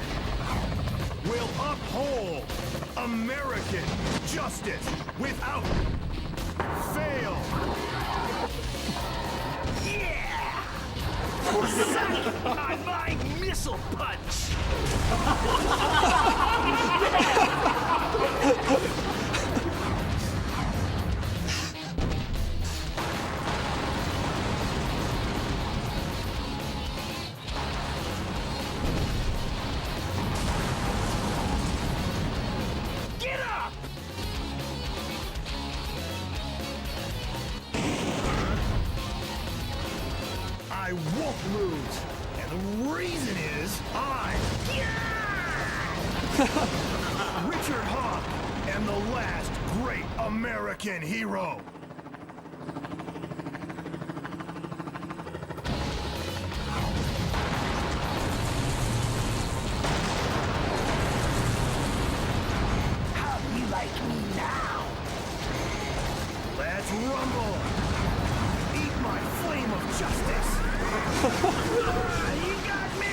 will uphold American justice without fail. Yeah! Suck on my missile punch! Get up! I won't lose. And the reason is Richard Hawk am the last great American hero. How do you like me now? Let's rumble. Eat my flame name of justice! You got me!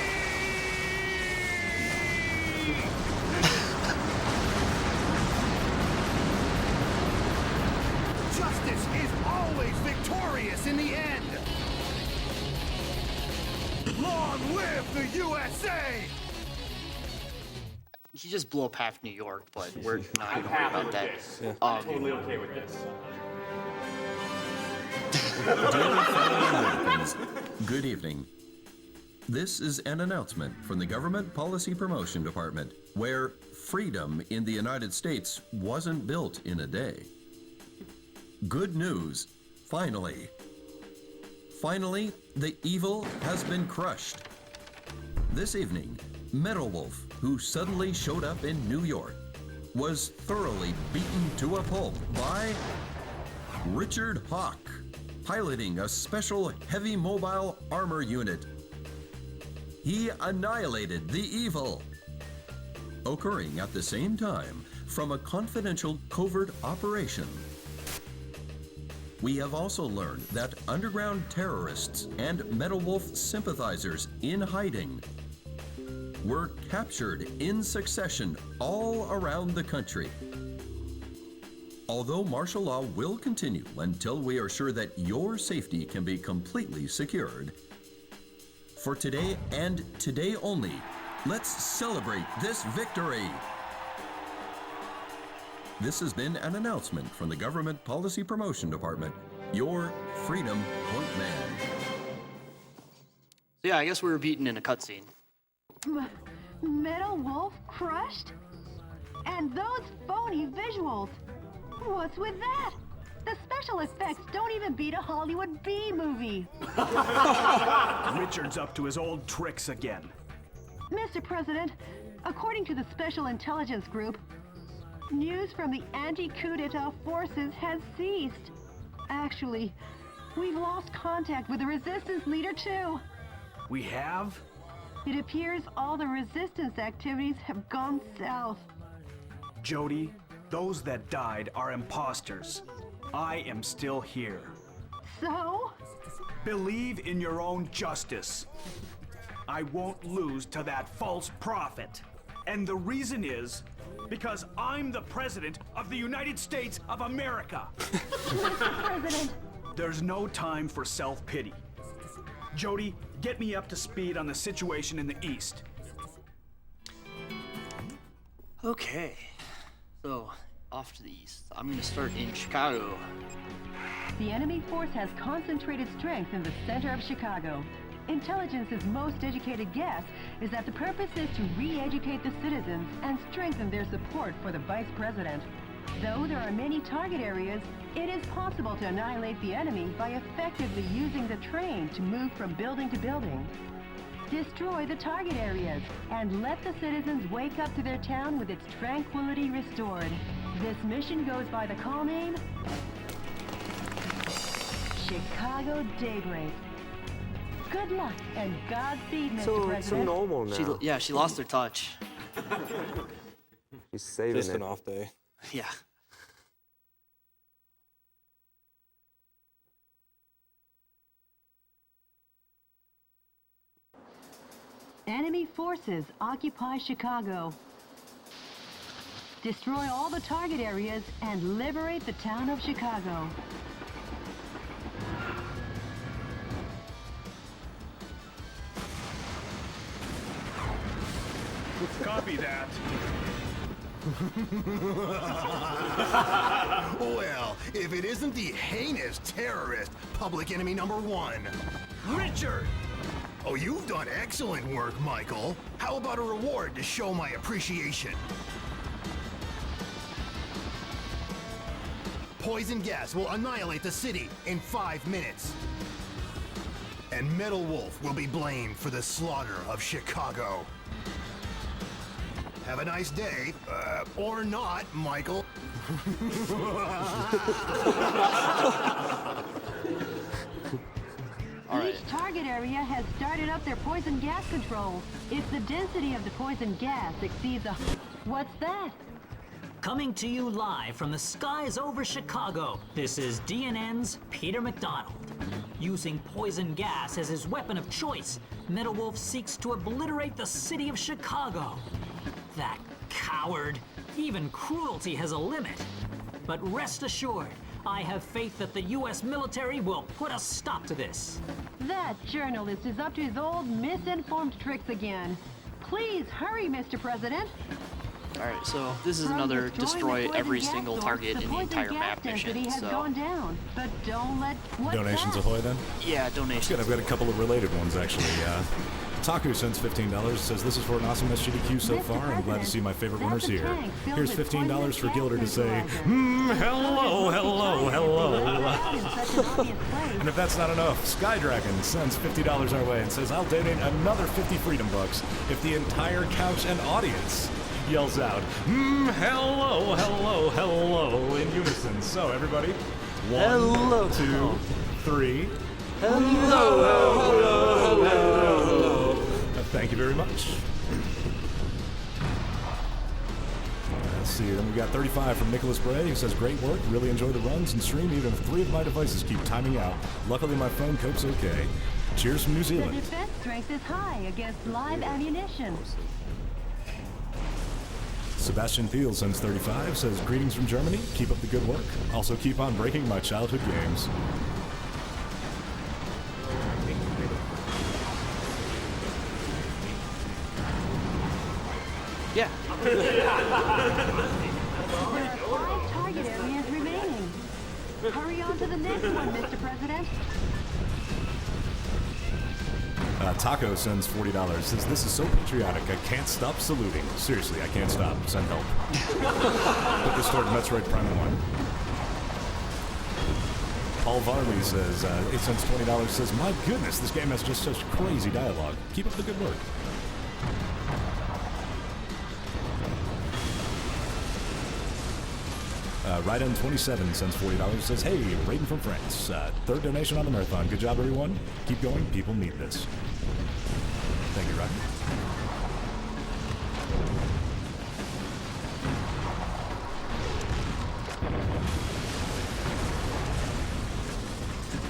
Justice is always victorious in the end! Long live the USA! He just blew up half New York, but we're not I'm gonna worry happy about with that. this. I'm totally okay with this. Good evening. This is an announcement from the Government Policy Promotion Department, where freedom in the United States wasn't built in a day. Good news, finally. Finally, the evil has been crushed. This evening, Metal Wolf, who suddenly showed up in New York, was thoroughly beaten to a pulp by Richard Hawk, piloting a special heavy mobile armor unit. He annihilated the evil. Occurring at the same time from a confidential covert operation. We have also learned that underground terrorists and Metal Wolf sympathizers in hiding were captured in succession all around the country. Although martial law will continue until we are sure that your safety can be completely secured, for today and today only, let's celebrate this victory. This has been an announcement from the Government Policy Promotion Department, your Freedom Point Man. So yeah, I guess we were beaten in a cutscene. Metal Wolf crushed? And those phony visuals. What's with that? The special effects don't even beat a Hollywood B movie. Richard's up to his old tricks again. Mr. President, according to the Special Intelligence Group, news from the anti-coup d'etat forces has ceased. Actually, we've lost contact with the resistance leader too. We have? It appears all the resistance activities have gone south. Jody, those that died are imposters. I am still here. So? Believe in your own justice. I won't lose to that false prophet. And the reason is because I'm the President of the United States of America. Mr. President. There's no time for self-pity. Jody, get me up to speed on the situation in the East. Okay, so off to the east. I'm gonna start in Chicago. The enemy force has concentrated strength in the center of Chicago. Intelligence's most educated guess is that the purpose is to re-educate the citizens and strengthen their support for the vice president. Though there are many target areas, it is possible to annihilate the enemy by effectively using the train to move from building to building. Destroy the target areas and let the citizens wake up to their town with its tranquility restored. This mission goes by the call name Chicago Daybreak. Good luck and Godspeed, Mr. President. So normal now. She lost her touch. He's saving Just it. an off day. Yeah. Enemy forces occupy Chicago. Destroy all the target areas and liberate the town of Chicago. Copy that. Well, if it isn't the heinous terrorist, public enemy number one, Richard! Oh, you've done excellent work, Michael. How about a reward to show my appreciation? Poison gas will annihilate the city in 5 minutes. And Metal Wolf will be blamed for the slaughter of Chicago. Have a nice day. Or not, Michael. Each target area has started up their poison gas controls. If the density of the poison gas exceeds a... What's that? Coming to you live from the skies over Chicago, this is DNN's Peter McDonald. Using poison gas as his weapon of choice, Metal Wolf seeks to obliterate the city of Chicago. That coward. Even cruelty has a limit. But rest assured, I have faith that the U.S. military will put a stop to this. That journalist is up to his old misinformed tricks again. Please hurry, Mr. President. Alright, so this is another destroy every single target in the entire map mission, so... Gone down, but don't let... Donations ahoy then? Yeah, donations. Good, I've got a couple of related ones actually. Taku sends $15, says this is for an awesome SGDQ so far. I'm glad to see my favorite winners here. Here's $15 for Gilder to say, hello, hello, hello. And if that's not enough, Skydragon sends $50 our way and says, I'll donate another 50 freedom bucks if the entire couch and audience yells out, hello, hello, hello, in unison. So everybody, 1, 2, 3. Hello, hello, hello. Thank you very much. Let's see, then we got 35 from Nicholas Bray. He says, great work, really enjoy the runs and stream, even if 3 of my devices keep timing out. Luckily my phone copes okay. Cheers from New Zealand. The defense strength is high against live ammunition. Sebastian Thiel sends 35, says, greetings from Germany, keep up the good work. Also keep on breaking my childhood games. Yeah. There are 5 target areas remaining. Hurry on to the next one, Mr. President. Taco sends $40, says, this is so patriotic, I can't stop saluting. Seriously, I can't stop. Send help. Put this toward Metroid Prime 1. Paul Varley says, he sends $20, says, my goodness, this game has just such crazy dialogue. Keep up the good work. Raiden27 sends $40, says, hey, Raiden from France. 3rd donation on the marathon. Good job, everyone. Keep going. People need this. Thank you, Raiden.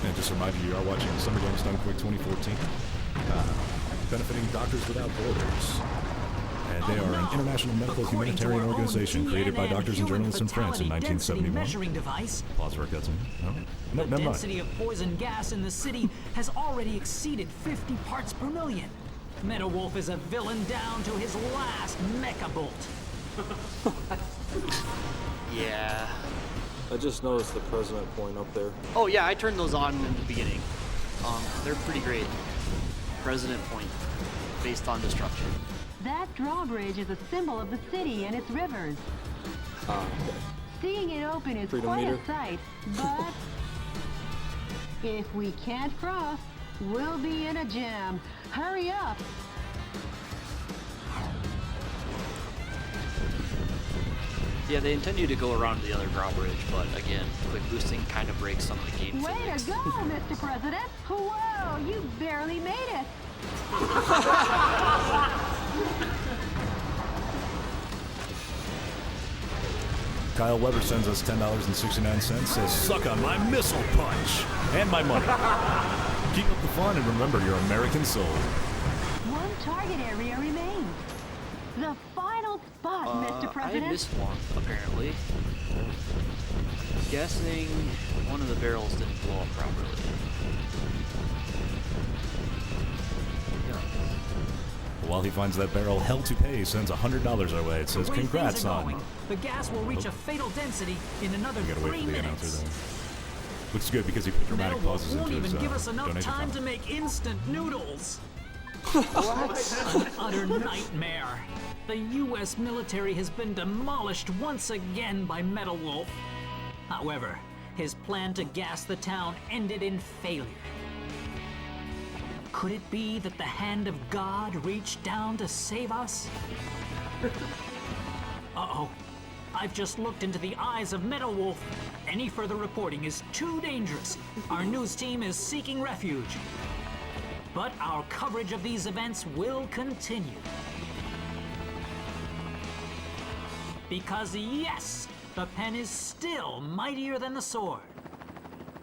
And just a reminder, you are watching Summer Games Done Quick 2014, benefiting Doctors Without Borders. And they are an international medical humanitarian organization created by doctors and journalists in France in 1971. Pause for a cutscene. No, never mind. The density of poison gas in the city has already exceeded 50 parts per million. Metal Wolf is a villain down to his last mecha bolt. Yeah. I just noticed the president point up there. Oh yeah, I turned those on in the beginning. They're pretty great. President point, based on destruction. That drawbridge is a symbol of the city and its rivers. Okay. Seeing it open is Freedom quite meter. a sight, but if we can't cross, we'll be in a jam. Hurry up! Yeah, they intend you to go around the other drawbridge, but again, quick boosting kind of breaks some of the game Way physics. to go, Mr. President! Whoa, you barely made it! Kyle Weber sends us $10.69, says, suck on my missile punch and my money. Keep up the fun and remember your American soul. One target area remains. The final spot, Mr. President. I missed one, apparently. Guessing one of the barrels didn't blow up properly. While he finds that barrel, Hell to Pay sends $100 our way. It says, congrats on. The gas will reach a fatal density in another You gotta wait 3 for the minutes. announcer there. Which is good because he put dramatic Metal Wolf pauses won't into his even give us enough donation time fund. to make instant noodles. What? An utter nightmare. The U.S. military has been demolished once again by Metal Wolf. However, his plan to gas the town ended in failure. Could it be that the hand of God reached down to save us? Uh-oh. I've just looked into the eyes of Metal Wolf. Any further reporting is too dangerous. Our news team is seeking refuge. But our coverage of these events will continue. Because yes, the pen is still mightier than the sword.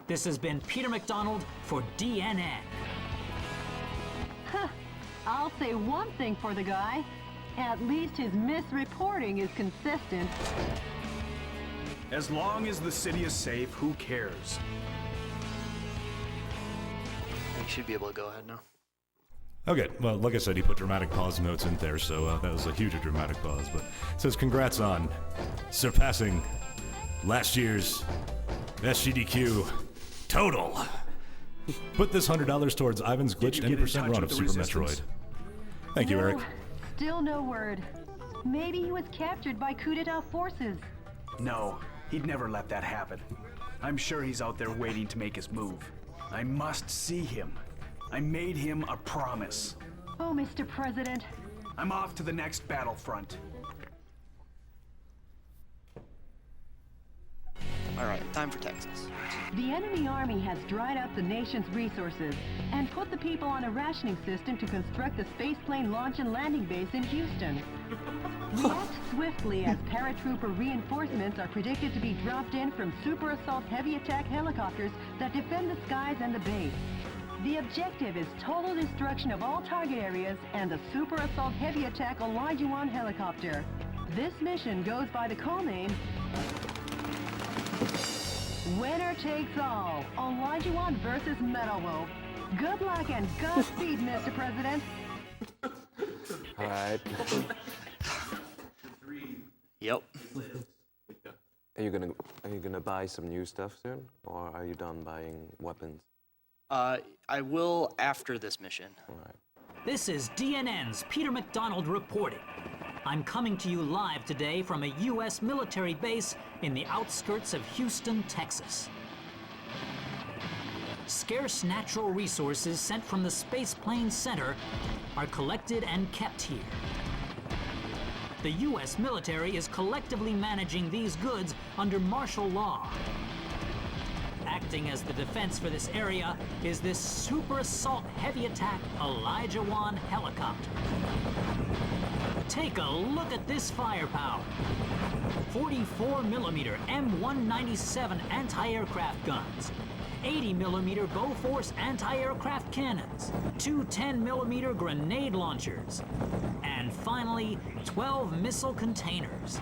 This has been Peter McDonald for DNN. I'll say one thing for the guy. At least his misreporting is consistent. As long as the city is safe, who cares? You should be able to go ahead now. Okay, well, like I said, he put dramatic pause notes in there, so that was a huge dramatic pause. But it says, congrats on surpassing last year's SGDQ total. Put this $100 towards Ivan's glitched 10% run of Super Metroid. Thank you, Eric. Still no word. Maybe he was captured by coup d'etat forces. No, he'd never let that happen. I'm sure he's out there waiting to make his move. I must see him. I made him a promise. Oh, Mr. President. I'm off to the next battlefront. All right, time for Texas. The enemy army has dried up the nation's resources and put the people on a rationing system to construct the spaceplane launch and landing base in Houston. React swiftly as paratrooper reinforcements are predicted to be dropped in from super assault heavy attack helicopters that defend the skies and the base. The objective is total destruction of all target areas and the super assault heavy attack Elijah 1 helicopter. This mission goes by the call name Winner Takes All, Elijah 1 versus Metal Wolf. Good luck and Godspeed, Mr. President. All right. Yep. Are you gonna buy some new stuff soon, or are you done buying weapons? I will after this mission. All right. This is DNN's Peter McDonald reporting. I'm coming to you live today from a U.S. military base in the outskirts of Houston, Texas. Scarce natural resources sent from the Spaceplane Center are collected and kept here. The U.S. military is collectively managing these goods under martial law. Acting as the defense for this area is this super assault heavy attack Elijah 1 helicopter. Take a look at this firepower. 44mm M197 anti-aircraft guns, 80mm Bofors anti-aircraft cannons, two 10mm grenade launchers, and finally 12 missile containers.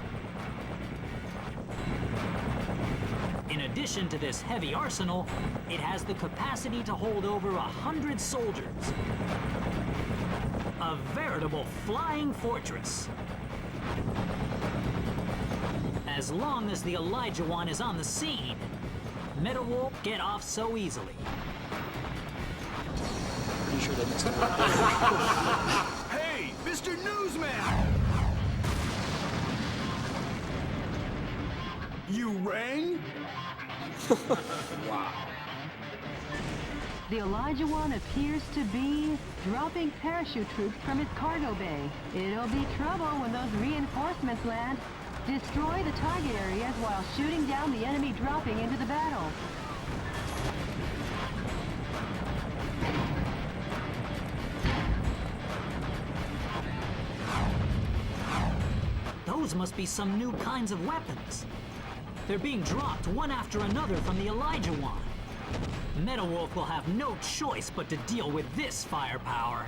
In addition to this heavy arsenal, it has the capacity to hold over 100 soldiers. A veritable flying fortress. As long as the Elijah 1 is on the scene, Metal won't get off so easily. Pretty sure that missed it. Hey, Mr. Newsman! You rang? Wow. The Elijah 1 appears to be dropping parachute troops from its cargo bay. It'll be trouble when those reinforcements land. Destroy the target areas while shooting down the enemy dropping into the battle. Those must be some new kinds of weapons. They're being dropped one after another from the Elijah 1. Metal Wolf will have no choice but to deal with this firepower.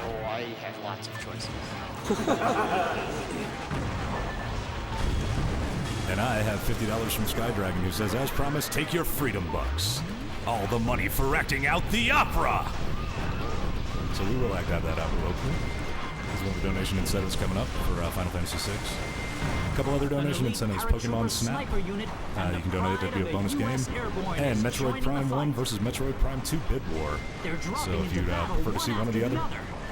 Oh, I have lots of choices. And I have $50 from Skydragon, who says, as promised, take your freedom bucks. All the money for acting out the opera! So we will act out that opera locally. There's one of the donation incentives coming up for Final Fantasy VI. A couple other donation incentives, Pokemon Snap. You can donate it to be a bonus game. And Metroid Prime 1 versus Metroid Prime 2 Bid War. So if you'd prefer to see one or the other,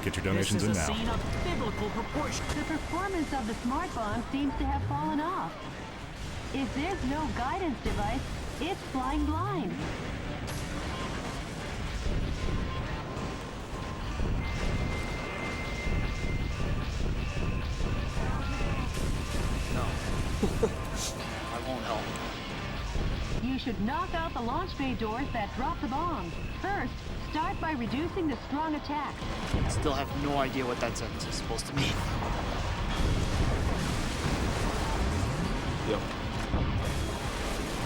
get your donations in now. The performance of the Smart Bomb seems to have fallen off. If there's no guidance device, it's flying blind. I won't help. You should knock out the launch bay doors that drop the bombs. First, start by reducing the strong attack. Still have no idea what that sentence is supposed to mean. Yep.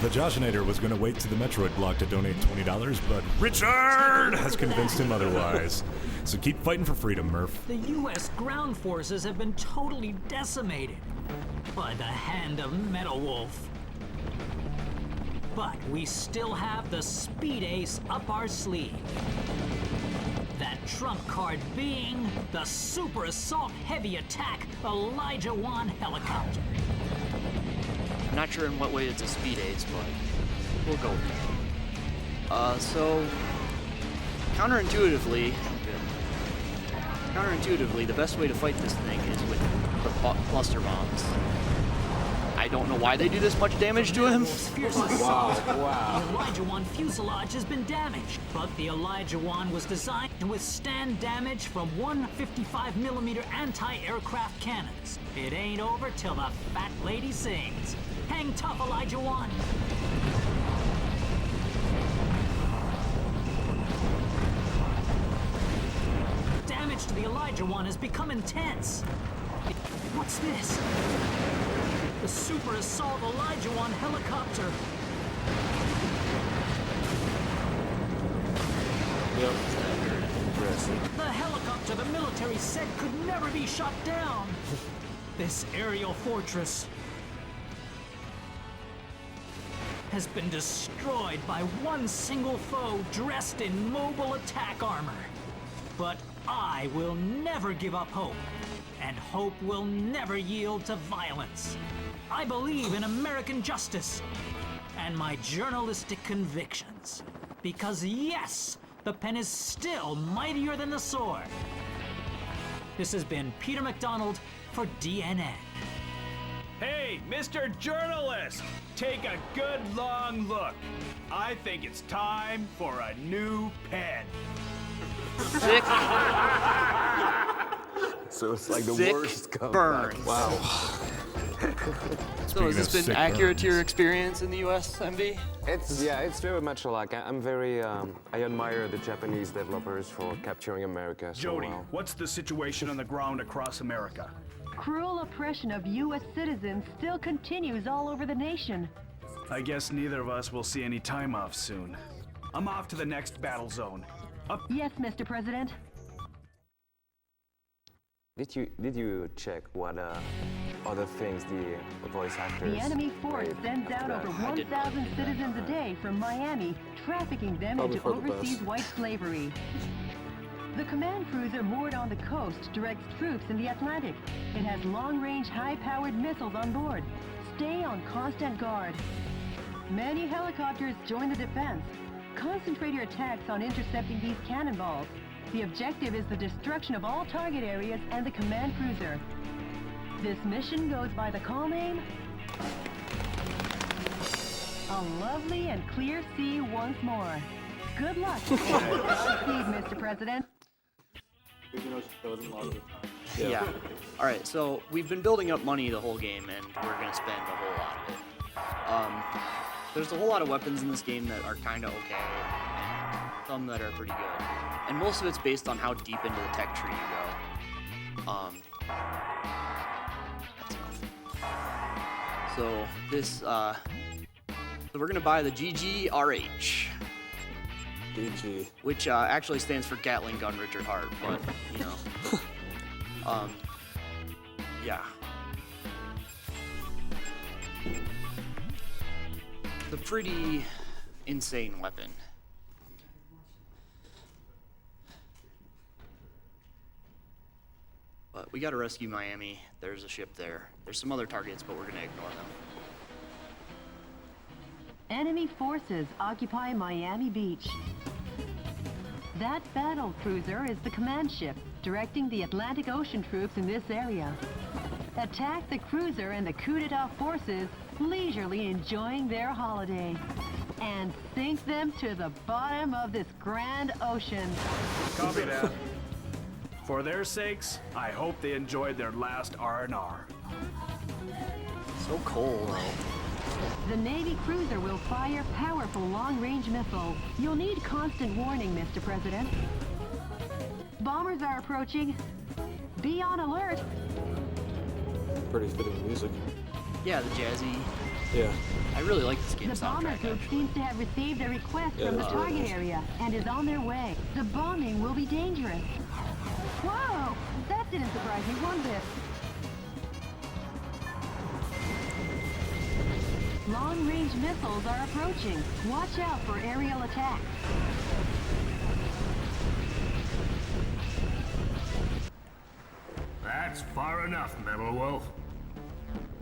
The Joshinator was going to wait to the Metroid block to donate $20, but Richard has convinced him otherwise. So keep fighting for freedom, Murph. The U.S. ground forces have been totally decimated by the hand of Metal Wolf. But we still have the Speed Ace up our sleeve. That trump card being the Super Assault Heavy Attack Elijah Wan helicopter. I'm not sure in what way it's a speed ace, but we'll go with it. So, counterintuitively, the best way to fight this thing is with the cluster bombs. I don't know why they do this much damage to him. Wow. The Elijah Wan fuselage has been damaged, but the Elijah Wan was designed to withstand damage from 155mm anti-aircraft cannons. It ain't over till the fat lady sings. Hang tough, Elijah Wan. Damage to the Elijah Wan has become intense. What's this? The Super Assault Elijah Wan helicopter. Yep. The helicopter the military said could never be shot down. This aerial fortress has been destroyed by one single foe dressed in mobile attack armor. But I will never give up hope, and hope will never yield to violence. I believe in American justice and my journalistic convictions. Because yes, the pen is still mightier than the sword. This has been Peter McDonald for DNN. Hey, Mr. Journalist! Take a good long look. I think it's time for a new pen. Sick. So it's like the Sick worst comeback. burns. Wow. So has this been accurate to your experience in the US, MV? It's very much like I'm very I admire the Japanese developers for capturing America so Jody, well. what's the situation on the ground across America? Cruel oppression of U.S. citizens still continues all over the nation. I guess neither of us will see any time off soon. I'm off to the next battle zone. Yes, Mr. President. Did you check what other things the voice actors? The enemy force sends out over 1,000 citizens a day from Miami, trafficking them into overseas white slavery. The command cruiser moored on the coast directs troops in the Atlantic. It has long-range, high-powered missiles on board. Stay on constant guard. Many helicopters join the defense. Concentrate your attacks on intercepting these cannonballs. The objective is the destruction of all target areas and the command cruiser. This mission goes by the call name... A lovely and clear sea once more. Good luck. Godspeed, Mr. President. Yeah. All right, so we've been building up money the whole game, and we're going to spend a whole lot of it. There's a whole lot of weapons in this game that are kind of okay, and some that are pretty good. And most of it's based on how deep into the tech tree you go. That's enough. So this, so we're going to buy the GGRH. DG. Which actually stands for Gatling Gun Richard Hart, but, you know. Yeah. It's a pretty insane weapon. But we gotta rescue Miami. There's a ship there. There's some other targets, but we're gonna ignore them. Enemy forces occupy Miami Beach. That battle cruiser is the command ship, directing the Atlantic Ocean troops in this area. Attack the cruiser and the coup d'etat forces, leisurely enjoying their holiday. And sink them to the bottom of this grand ocean. Copy that. For their sakes, I hope they enjoyed their last R&R. So cold. The Navy cruiser will fire powerful long-range missiles. You'll need constant warning, Mr. President. Bombers are approaching. Be on alert. Pretty fitting music. Yeah, the jazzy. Yeah. I really like this game The bomber soundtrack. group seems to have received a request from the target area and is on their way. The bombing will be dangerous. Whoa! That didn't surprise me one bit. Long-range missiles are approaching. Watch out for aerial attacks. That's far enough, Metal Wolf.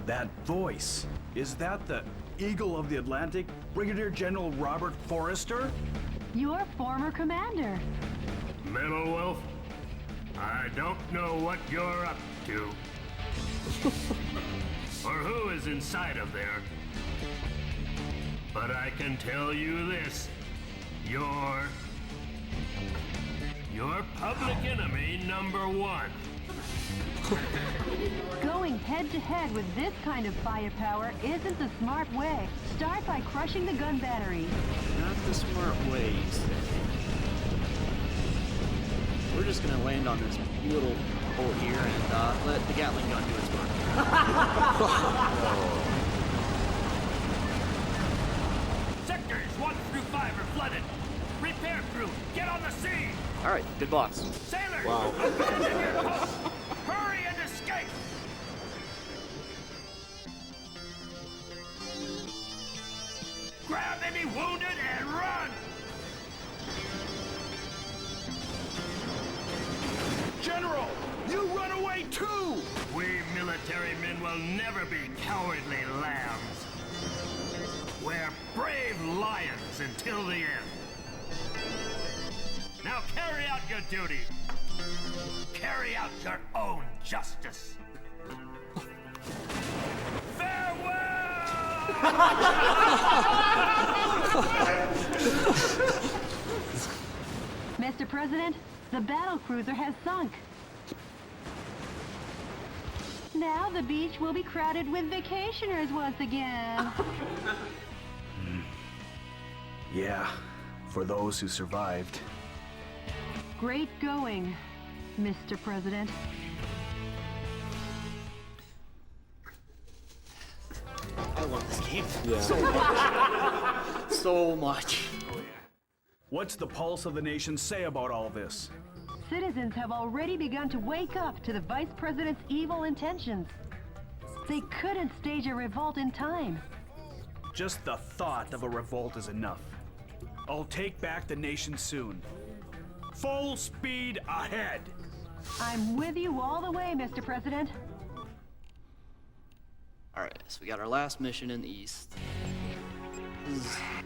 That voice, is that the Eagle of the Atlantic, Brigadier General Robert Forrester? Your former commander. Metal Wolf, I don't know what you're up to. Or who is inside of there. But I can tell you this. You're public enemy number one. Going head-to-head with this kind of firepower isn't the smart way. Start by crushing the gun battery. Not the smart way, you say. We're just gonna land on this little hole here and let the Gatling gun do its work. Sectors 1 through 5 are flooded. Repair crew, get on the scene! All right, good boss. Sailors, Wow. abandon your post! Hurry and escape! Grab any wounded and run! General, you run away too! We military men will never be cowardly lambs. We're brave lions until the end. Now carry out your duty. Carry out your own justice. Mr. President, the battle cruiser has sunk. Now the beach will be crowded with vacationers once again. Yeah, for those who survived. Great going, Mr. President. I love this game Yeah. so much. So much. What's the pulse of the nation say about all this? Citizens have already begun to wake up to the Vice President's evil intentions. They couldn't stage a revolt in time. Just the thought of a revolt is enough. I'll take back the nation soon. Full speed ahead! I'm with you all the way, Mr. President. All right, so we got our last mission in the east.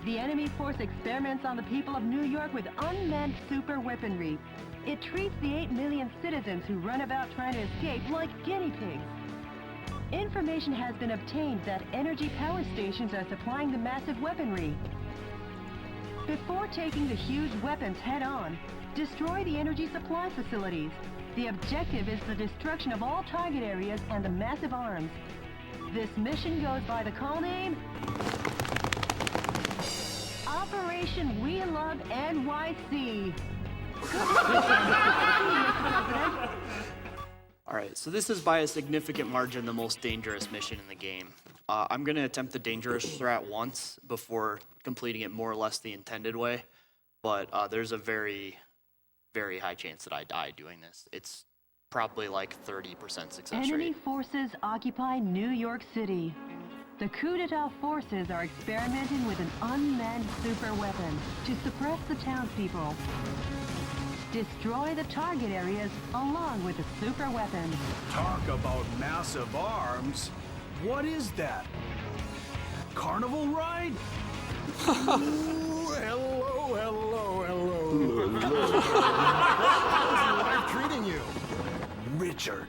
The enemy force experiments on the people of New York with unmanned super weaponry. It treats the 8 million citizens who run about trying to escape like guinea pigs. Information has been obtained that energy power stations are supplying the massive weaponry. Before taking the huge weapons head-on, destroy the energy supply facilities. The objective is the destruction of all target areas and the massive arms. This mission goes by the call name Operation We Love NYC. All right, so this is by a significant margin the most dangerous mission in the game. I'm going to attempt the dangerous strat once before completing it more or less the intended way, but there's a very, very high chance that I die doing this. It's probably like 30% success Enemy rate. forces occupy New York City. The coup d'etat forces are experimenting with an unmanned super weapon to suppress the townspeople. Destroy the target areas along with the super weapon. Talk about massive arms. What is that? Carnival ride? Ooh, hello. How's life treating you? Richard.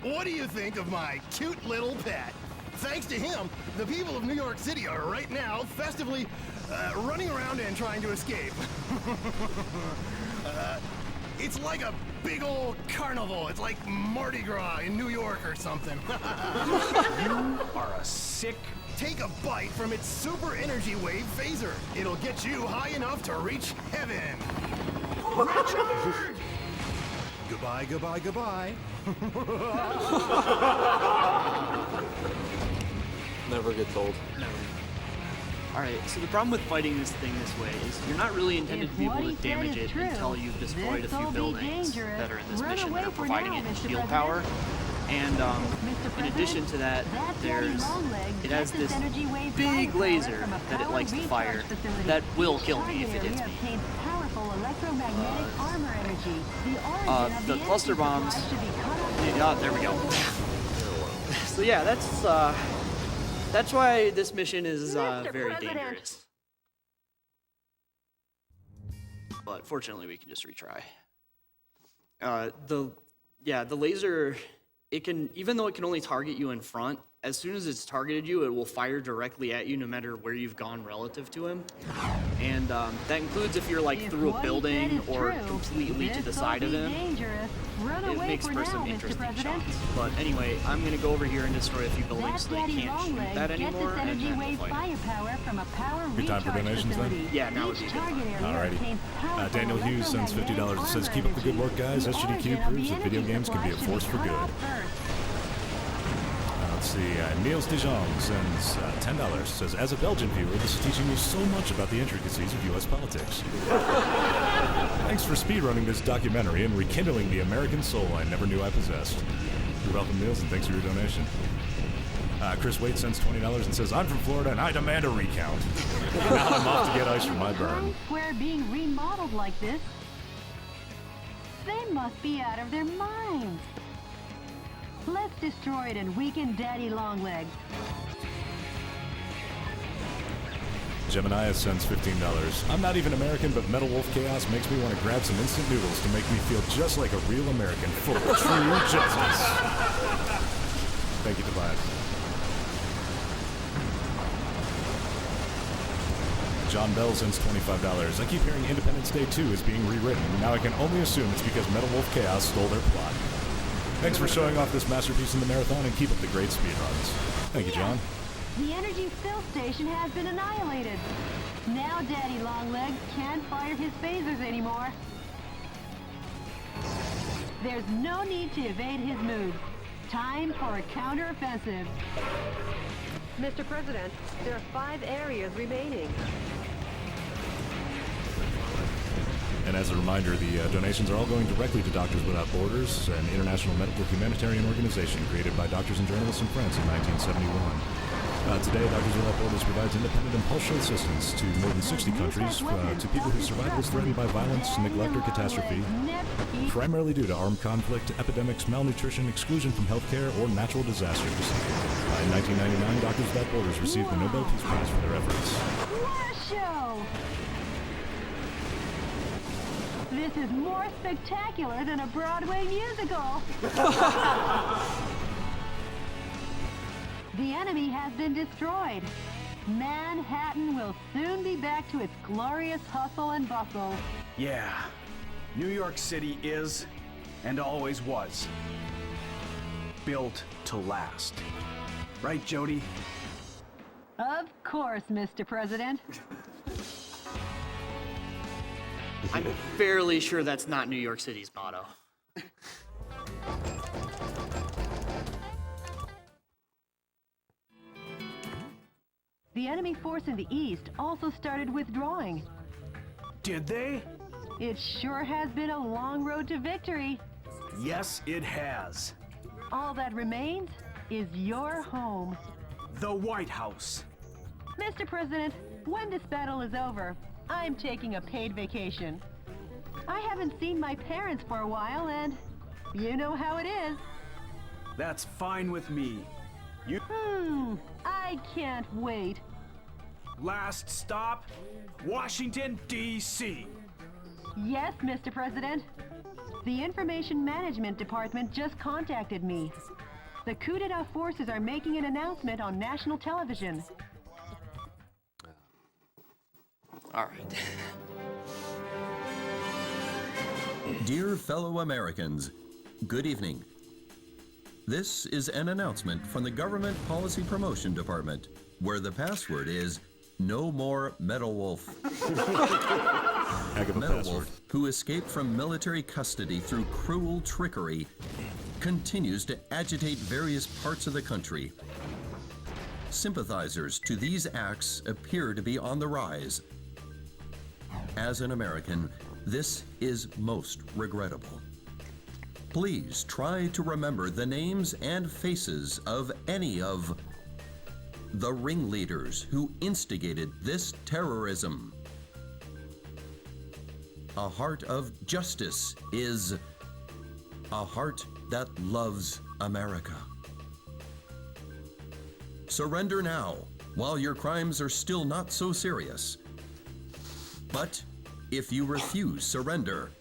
What do you think of my cute little pet? Thanks to him, the people of New York City are right now festively running around and trying to escape. It's like a big old carnival. It's like Mardi Gras in New York or something. You are a sick... Take a bite from its super energy wave phaser. It'll get you high enough to reach heaven. Richard! Goodbye, goodbye, goodbye. Never gets old. Never. Alright, so the problem with fighting this thing this way is you're not really intended to be able to damage it until you've destroyed a few buildings that are in this mission that are providing it shield power. And in addition to that, it has this big laser that it likes to fire that will kill me if it hits me. The cluster bombs, there we go. So yeah, that's why this mission is very dangerous. But fortunately, we can just retry. The laser, it can, even though it can only target you in front, as soon as it's targeted you, it will fire directly at you no matter where you've gone relative to him. And that includes if you're like through a building or completely to the side of him. It makes for some interesting shots. But anyway, I'm gonna go over here and destroy a few buildings so they can't shoot that anymore, and then we'll fight. Good time for donations then? Yeah, now would be good. Alrighty. Daniel Hughes sends $50 and says, "Keep up the good work, guys. SGDQ proves that video games can be a force for good." Let's see, Niels de Jong sends $10, says, "As a Belgian viewer, this is teaching me so much about the intricacies of U.S. politics. Thanks for speedrunning this documentary and rekindling the American soul I never knew I possessed." You're welcome, Niels, and thanks for your donation. Chris Waite sends $20 and says, "I'm from Florida and I demand a recount. Now I'm off to get ice for my burn." Square being remodeled like this, they must be out of their minds. Let's destroy it and weaken Daddy Longlegs. Gemini sends $15. "I'm not even American, but Metal Wolf Chaos makes me want to grab some instant noodles to make me feel just like a real American, full of true justice." Thank you, Tobias. John Bell sends $25. "I keep hearing Independence Day 2 is being rewritten. Now I can only assume it's because Metal Wolf Chaos stole their plot. Thanks for showing off this masterpiece in the marathon and keep up the great speedruns." Thank you, John. The energy fill station has been annihilated. Now Daddy Longlegs can't fire his phasers anymore. There's no need to evade his moves. Time for a counteroffensive. Mr. President, there are 5 areas remaining. And as a reminder, the donations are all going directly to Doctors Without Borders, an international medical humanitarian organization created by doctors and journalists in France in 1971. Today, Doctors Without Borders provides independent and pulse assistance to more than 60 countries to people whose survival is threatened by violence, neglect, or catastrophe, primarily due to armed conflict, epidemics, malnutrition, exclusion from healthcare, or natural disasters. In 1999, Doctors Without Borders received the Nobel Peace Prize for their efforts. What a show! This is more spectacular than a Broadway musical. The enemy has been destroyed. Manhattan will soon be back to its glorious hustle and bustle. Yeah, New York City is, and always was, built to last. Right, Jody? Of course, Mr. President. I'm fairly sure that's not New York City's motto. The enemy force in the east also started withdrawing. Did they? It sure has been a long road to victory. Yes, it has. All that remains is your home. The White House. Mr. President, when this battle is over, I'm taking a paid vacation. I haven't seen my parents for a while, and you know how it is. That's fine with me. I can't wait. Last stop, Washington, D.C. Yes, Mr. President. The Information Management Department just contacted me. The coup d'etat forces are making an announcement on national television. All right. Dear fellow Americans, good evening. This is an announcement from the Government Policy Promotion Department, where the password is "No More Metal Wolf." Metal Wolf, who escaped from military custody through cruel trickery, continues to agitate various parts of the country. sympathizers to these acts appear to be on the rise. As an American, this is most regrettable. Please try to remember the names and faces of any of the ringleaders who instigated this terrorism. A heart of justice is a heart that loves America. Surrender now, while your crimes are still not so serious. But if you refuse surrender,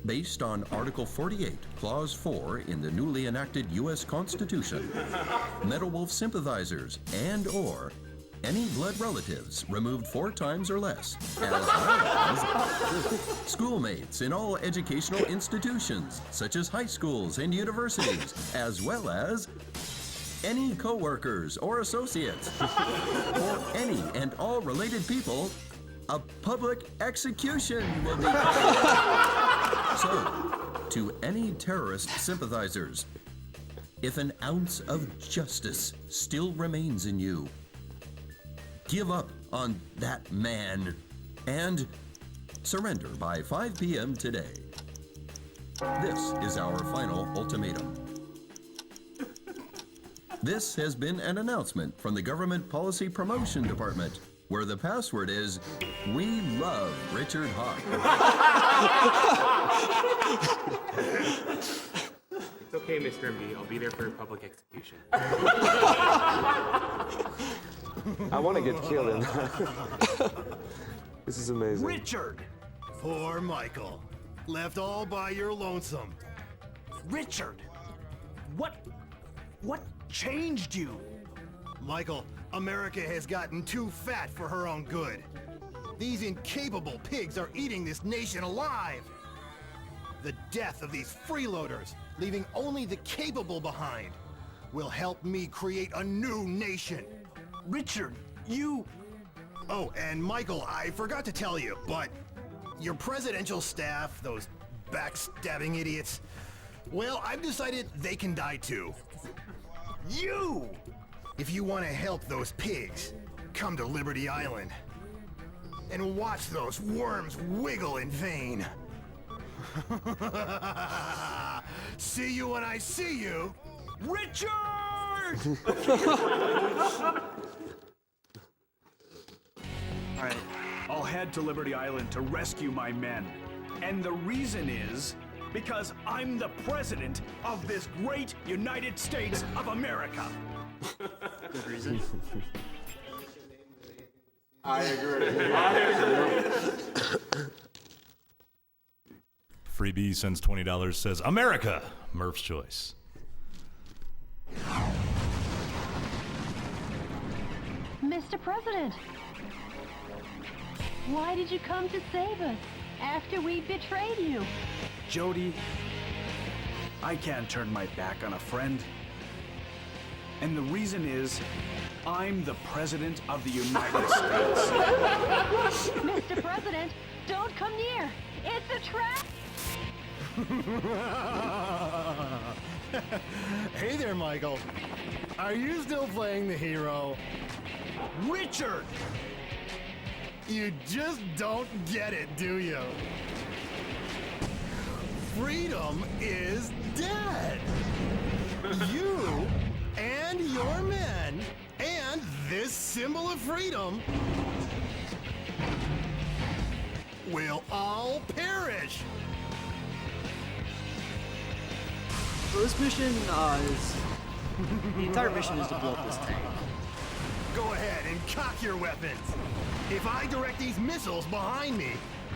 based on Article 48, Clause 4 in the newly enacted U.S. Constitution, Metal Wolf sympathizers and/or any blood relatives removed 4 times or less, as well as schoolmates in all educational institutions, such as high schools and universities, as well as any co-workers or associates, or any and all related people, a public execution will be carried. So, to any terrorist sympathizers, if an ounce of justice still remains in you, give up on that man and surrender by 5 p.m. today. This is our final ultimatum. This has been an announcement from the Government Policy Promotion Department, where the password is, "We love Richard Hawk." It's okay, Mr. MD. I'll be there for your public execution. I want to get killed in that. This is amazing. Richard! Poor Michael. Left all by your lonesome. Richard! What changed you? Michael, America has gotten too fat for her own good. These incapable pigs are eating this nation alive. The death of these freeloaders, leaving only the capable behind, will help me create a new nation. Richard, you... Oh, and Michael, I forgot to tell you, but your presidential staff, those backstabbing idiots, well, I've decided they can die too. You! If you want to help those pigs, come to Liberty Island and watch those worms wiggle in vain. See you when I see you, Richard! All right. I'll head to Liberty Island to rescue my men. And the reason is because I'm the president of this great United States of America. Good reason. I agree. Freebie sends $20, says, America, Murph's Choice. Mr. President, why did you come to save us after we betrayed you? Jody, I can't turn my back on a friend. And the reason is, I'm the President of the United States. Mr. President, don't come near. It's a trap. Hey there, Michael. Are you still playing the hero? Richard! You just don't get it, do you? Freedom is dead. You and your men and this symbol of freedom will all perish. So this mission is... the entire mission is to blow up this tank. Go ahead and cock your weapons. If I direct these missiles behind me,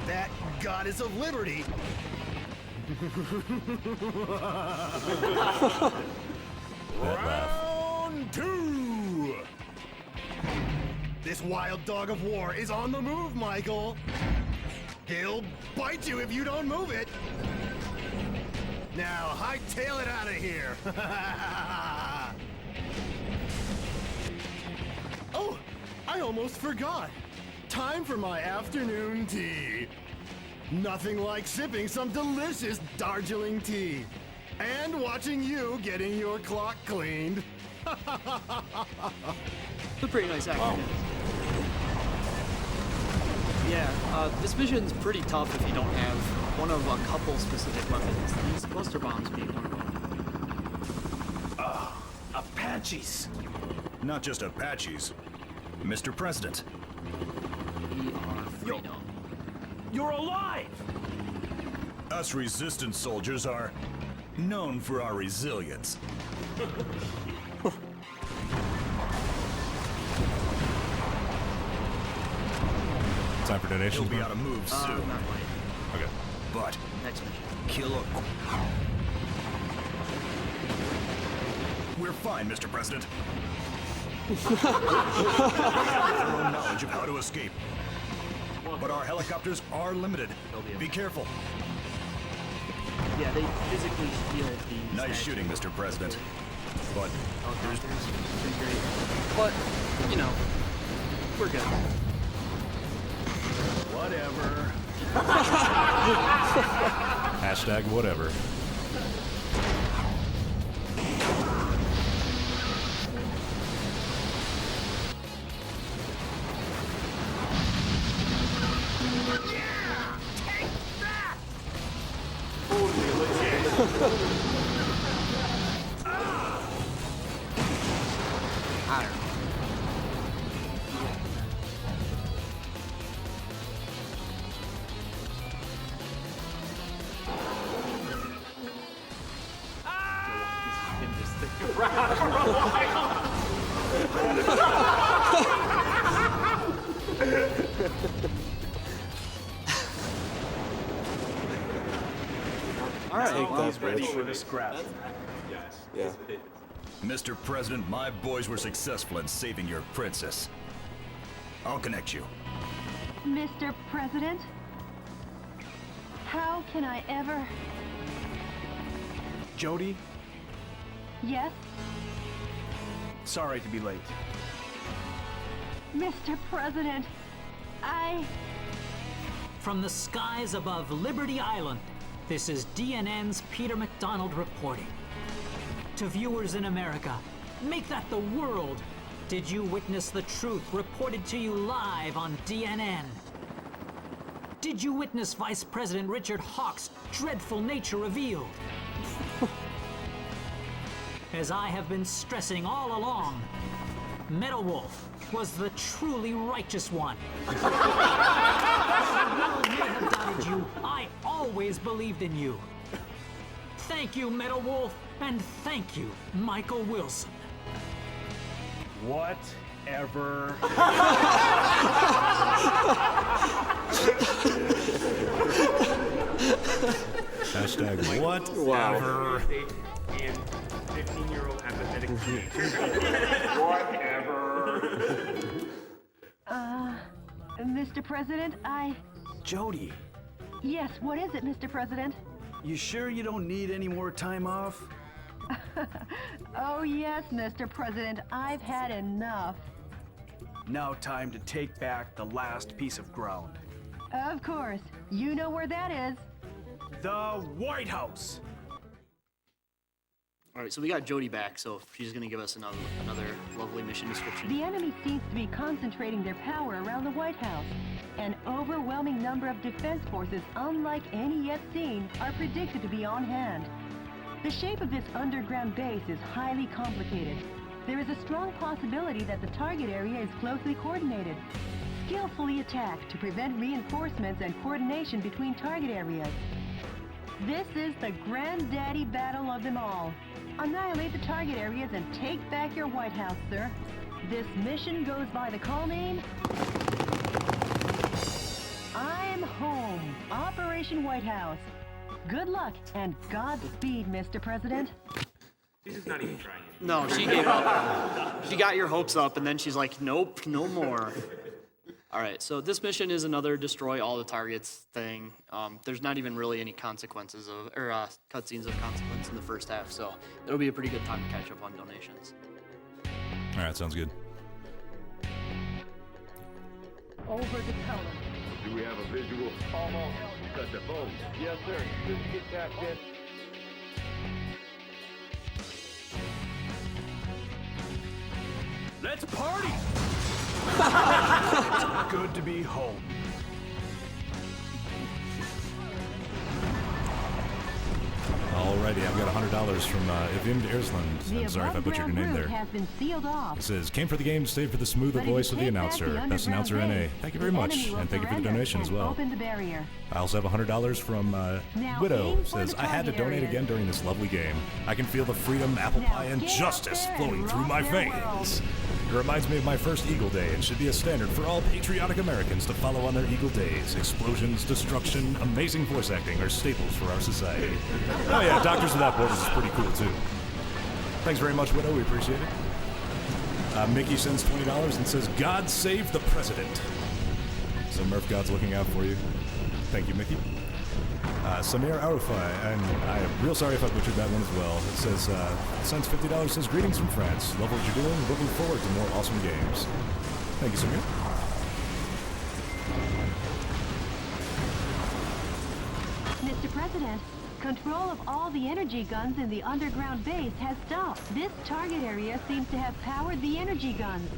that goddess of liberty... Round 2! This wild dog of war is on the move, Michael. He'll bite you if you don't move it. Now, hightail it out of here. Oh, I almost forgot. Time for my afternoon tea. Nothing like sipping some delicious Darjeeling tea and watching you getting your clock cleaned. It's a pretty nice actor. Yeah, this mission's pretty tough if you don't have one of a couple specific weapons. These cluster bombs being one of them. Apaches! Not just Apaches. Mr. President. We are freedom. You're alive! Us resistance soldiers are known for our resilience. Time for donations. He'll be out of moves soon. Not quite. Okay. But Next mission. kill a... We're fine, Mr. President. Our own knowledge of how to escape. But our helicopters are limited. Be careful. Yeah, they physically shield the... Nice shooting, Mr. President. But there's... Pretty great. But, you know, we're good. Whatever. Hashtag whatever. I don't know. All right, Take well, that ready for the scrap. Yeah. Mr. President, my boys were successful in saving your princess. I'll connect you. Mr. President? How can I ever... Jody, Yes? sorry to be late. Mr. President, From the skies above Liberty Island, this is DNN's Peter McDonald reporting. To viewers in America, make that the world. Did you witness the truth reported to you live on DNN? Did you witness Vice President Richard Hawk's dreadful nature revealed? As I have been stressing all along, Metal Wolf was the truly righteous one. The world may have doubted you, I always believed in you. Thank you, Metal Wolf, and thank you, Michael Wilson. Whatever. Hashtag whatever. Wow. And 15-year-old apathetic teenager. Whatever. Mr. President, Jody, Yes, what is it, Mr. President? you sure you don't need any more time off? Oh, yes, Mr. President, I've had enough. Now time to take back the last piece of ground. Of course. You know where that is. The White House! All right, so we got Jody back, so she's going to give us another lovely mission description. The enemy seems to be concentrating their power around the White House. An overwhelming number of defense forces, unlike any yet seen, are predicted to be on hand. The shape of this underground base is highly complicated. There is a strong possibility that the target area is closely coordinated, skillfully attacked to prevent reinforcements and coordination between target areas. This is the granddaddy battle of them all. Annihilate the target areas and take back your White House, sir. This mission goes by the call name... I'm Home, Operation White House. Good luck and Godspeed, Mr. President. She's just not even trying. No, she gave up. She got your hopes up, and then she's like, nope, no more. All right, so this mission is another destroy all the targets thing. There's not even really any consequences or cutscenes of consequence in the first half, so it'll be a pretty good time to catch up on donations. All right, sounds good. Over the color. Do we have a visual? Almost. Set the phone. Yes, sir. Just get tapped in. Let's party! It's good to be home. Alrighty, I've got $100 from Evim Ersland. I'm sorry if I butchered your name there. Has been sealed off. It says, came for the game, stayed for the smoother voice of the announcer. Best announcer NA. Thank you very much, and thank you for the donation as well. Open the barrier. I also have $100 from Widow. Says, I had to donate again during this lovely game. I can feel the freedom, apple pie, and justice flowing through my veins. It reminds me of my first Eagle Day and should be a standard for all patriotic Americans to follow on their Eagle Days. Explosions, destruction, amazing voice acting are staples for our society. Oh yeah, Doctors Without Borders is pretty cool too. Thanks very much, Widow. We appreciate it. Mickey sends $20 and says, God save the president. So Murph God's looking out for you. Thank you, Mickey. Samir Arufai, and I'm real sorry if I butchered that one as well. It says, sends $50, says, greetings from France. Love what you're doing. Looking forward to more awesome games. Thank you, Samir. Mr. President, control of all the energy guns in the underground base has stopped. This target area seems to have powered the energy guns.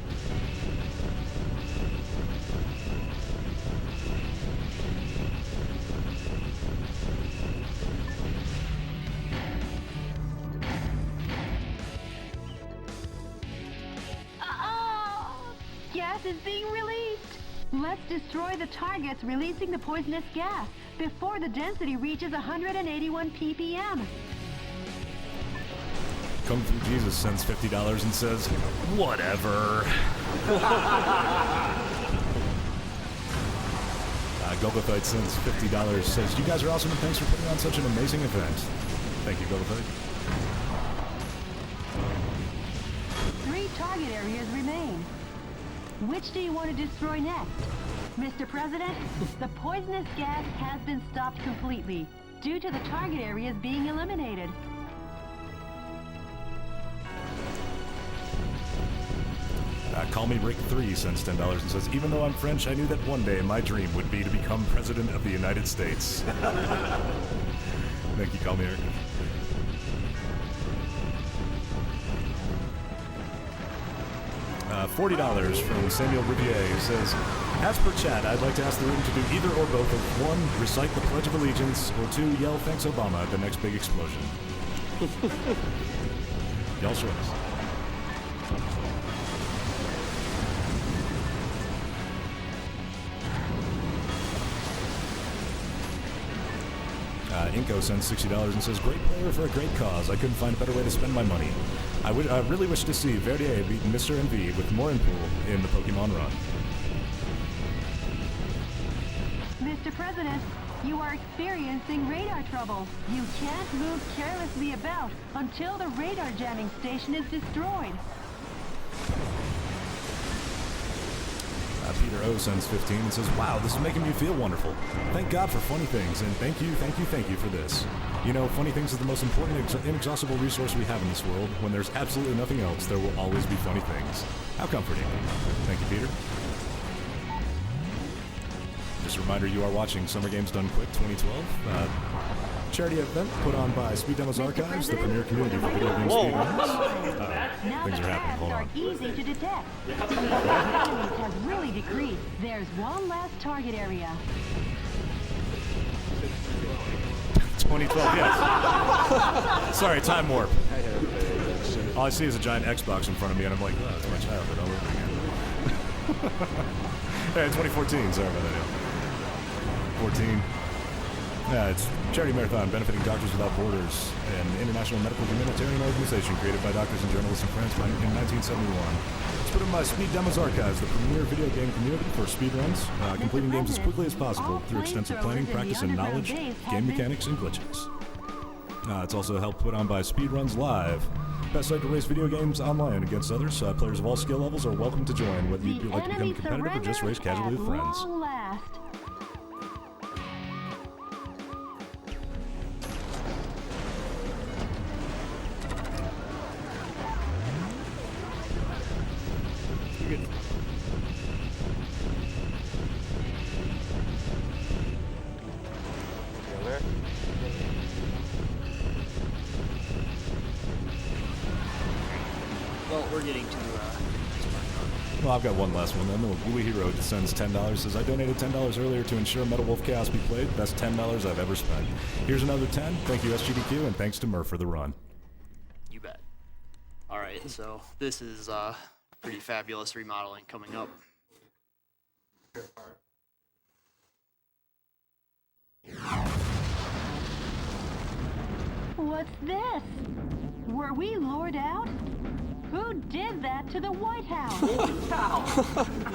Gas is being released. Let's destroy the targets releasing the poisonous gas before the density reaches 181 ppm. Come Through Jesus sends $50 and says, whatever. Golgothite sends $50, says, you guys are awesome and thanks for putting on such an amazing event. Thank you, Golgothite. 3 target areas remain. Which do you want to destroy next? Mr. President, the poisonous gas has been stopped completely due to the target areas being eliminated. Call Me Rick 3 sends $10 and says, even though I'm French, I knew that one day my dream would be to become President of the United States. Thank you, Call Me Rick. $40 from Samuel Riviere, who says, as per chat, I'd like to ask the room to do either or both of 1, recite the Pledge of Allegiance, or 2, yell thanks Obama at the next big explosion. Y'all show us. Inko sends $60 and says, great player for a great cause. I couldn't find a better way to spend my money. I really wish to see Verdier beat Mr. MV with more Morinpool in the Pokemon run. Mr. President, you are experiencing radar trouble. You can't move carelessly about until the radar jamming station is destroyed. Peter O sends 15 and says, wow, this is making me feel wonderful. Thank God for funny things, and thank you for this. You know, funny things is the most important, inexhaustible resource we have in this world. When there's absolutely nothing else, there will always be funny things. How comforting. Thank you, Peter. Just a reminder, you are watching Summer Games Done Quick 2012. Charity event put on by Speed Demos Archives, the premier community for video game speedruns. Things are happening. Hold on. Easy to detect. Enemies has really decreased. There's one last target area. 2012, yes. Sorry, time warp. All I see is a giant Xbox in front of me, and I'm like, oh, that's my childhood all over again. Hey, 2014, sorry about that. 14. Yeah, it's Charity Marathon benefiting Doctors Without Borders, an international medical humanitarian organization created by doctors and journalists in France in 1971. It's put in by Speed Demos Archives, the premier video game community for speedruns, completing games as quickly as possible through extensive planning, practice, and knowledge, game mechanics, and glitches. It's also helped put on by Speedruns Live, best site to race video games online against others. Players of all skill levels are welcome to join, whether you'd like to become competitive or just race casually with friends. Well, we're getting to this part. Well, I've got one last one then. The Wooly Hero sends $10, says, I donated $10 earlier to ensure Metal Wolf Chaos be played. Best $10 I've ever spent. Here's another 10. Thank you, SGDQ, and thanks to Murph for the run. You bet. All right, so this is pretty fabulous remodeling coming up. What's this? Were we lured out? Who did that to the White House?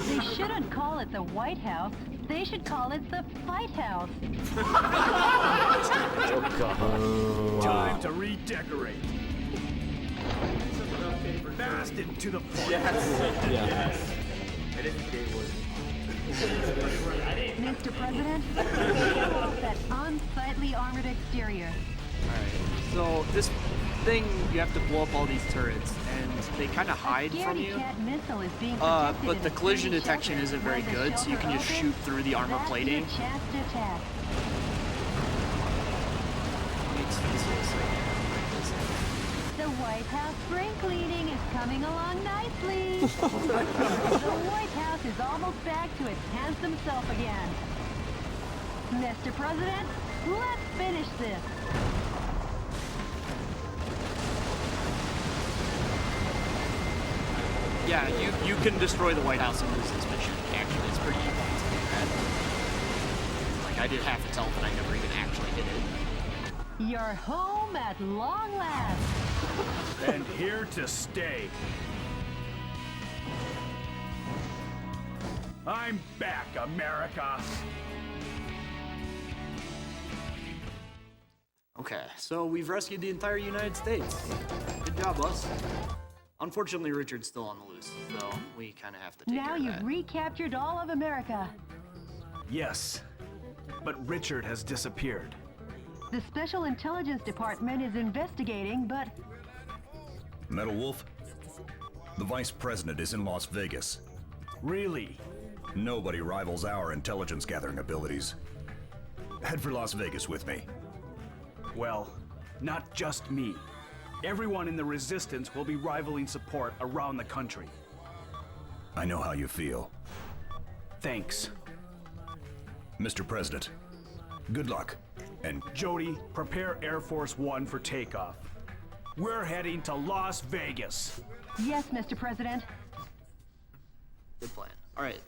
They shouldn't call it the White House. They should call it the Fight House. Oh, God. Time to redecorate. Fast and to the point. Yes. It is Mr. President, show off that unsightly armored exterior. Alright, so this thing, you have to blow up all these turrets, and they kind of hide from you. But the collision detection isn't very good, so you can just shoot through the armor plating. The White House spring cleaning is coming along nicely. The White House is almost back to its handsome self again. Mr. President, let's finish this. Yeah, you can destroy the White House and lose this mission. Actually, it's pretty easy to do that. Like, I did have to tell that I never even actually did it. You're home at long last. And here to stay. I'm back, America. Okay, so we've rescued the entire United States. Good job, us. Unfortunately, Richard's still on the loose, so we kind of have to take Now care of you've that. recaptured all of America. Yes, but Richard has disappeared. The Special Intelligence Department is investigating, but... Metal Wolf, the Vice President is in Las Vegas. Really? Nobody rivals our intelligence gathering abilities. Head for Las Vegas with me. Well, not just me. Everyone in the Resistance will be rivaling support around the country. I know how you feel. Thanks. Mr. President, good luck. And Jody, prepare Air Force One for takeoff. We're heading to Las Vegas. Yes, Mr. President. Good plan. All right.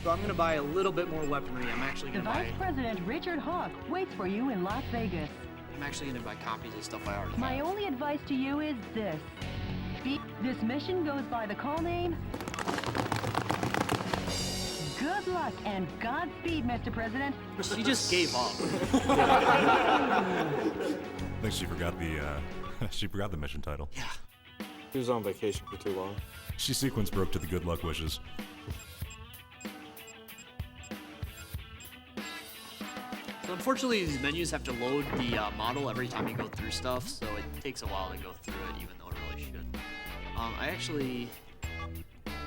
So I'm gonna buy a little bit more weaponry. I'm actually The gonna buy. Vice President Richard Hawk waits for you in Las Vegas. I'm actually gonna buy copies of stuff I already My have. only advice to you is this. This mission goes by the call name... Good luck and Godspeed, Mr. President. She just gave up. I think she forgot the mission title. Yeah. He was on vacation for too long. She sequence broke to the good luck wishes. So unfortunately, these menus have to load the model every time you go through stuff, so it takes a while to go through it, even though it really should. I actually... we'll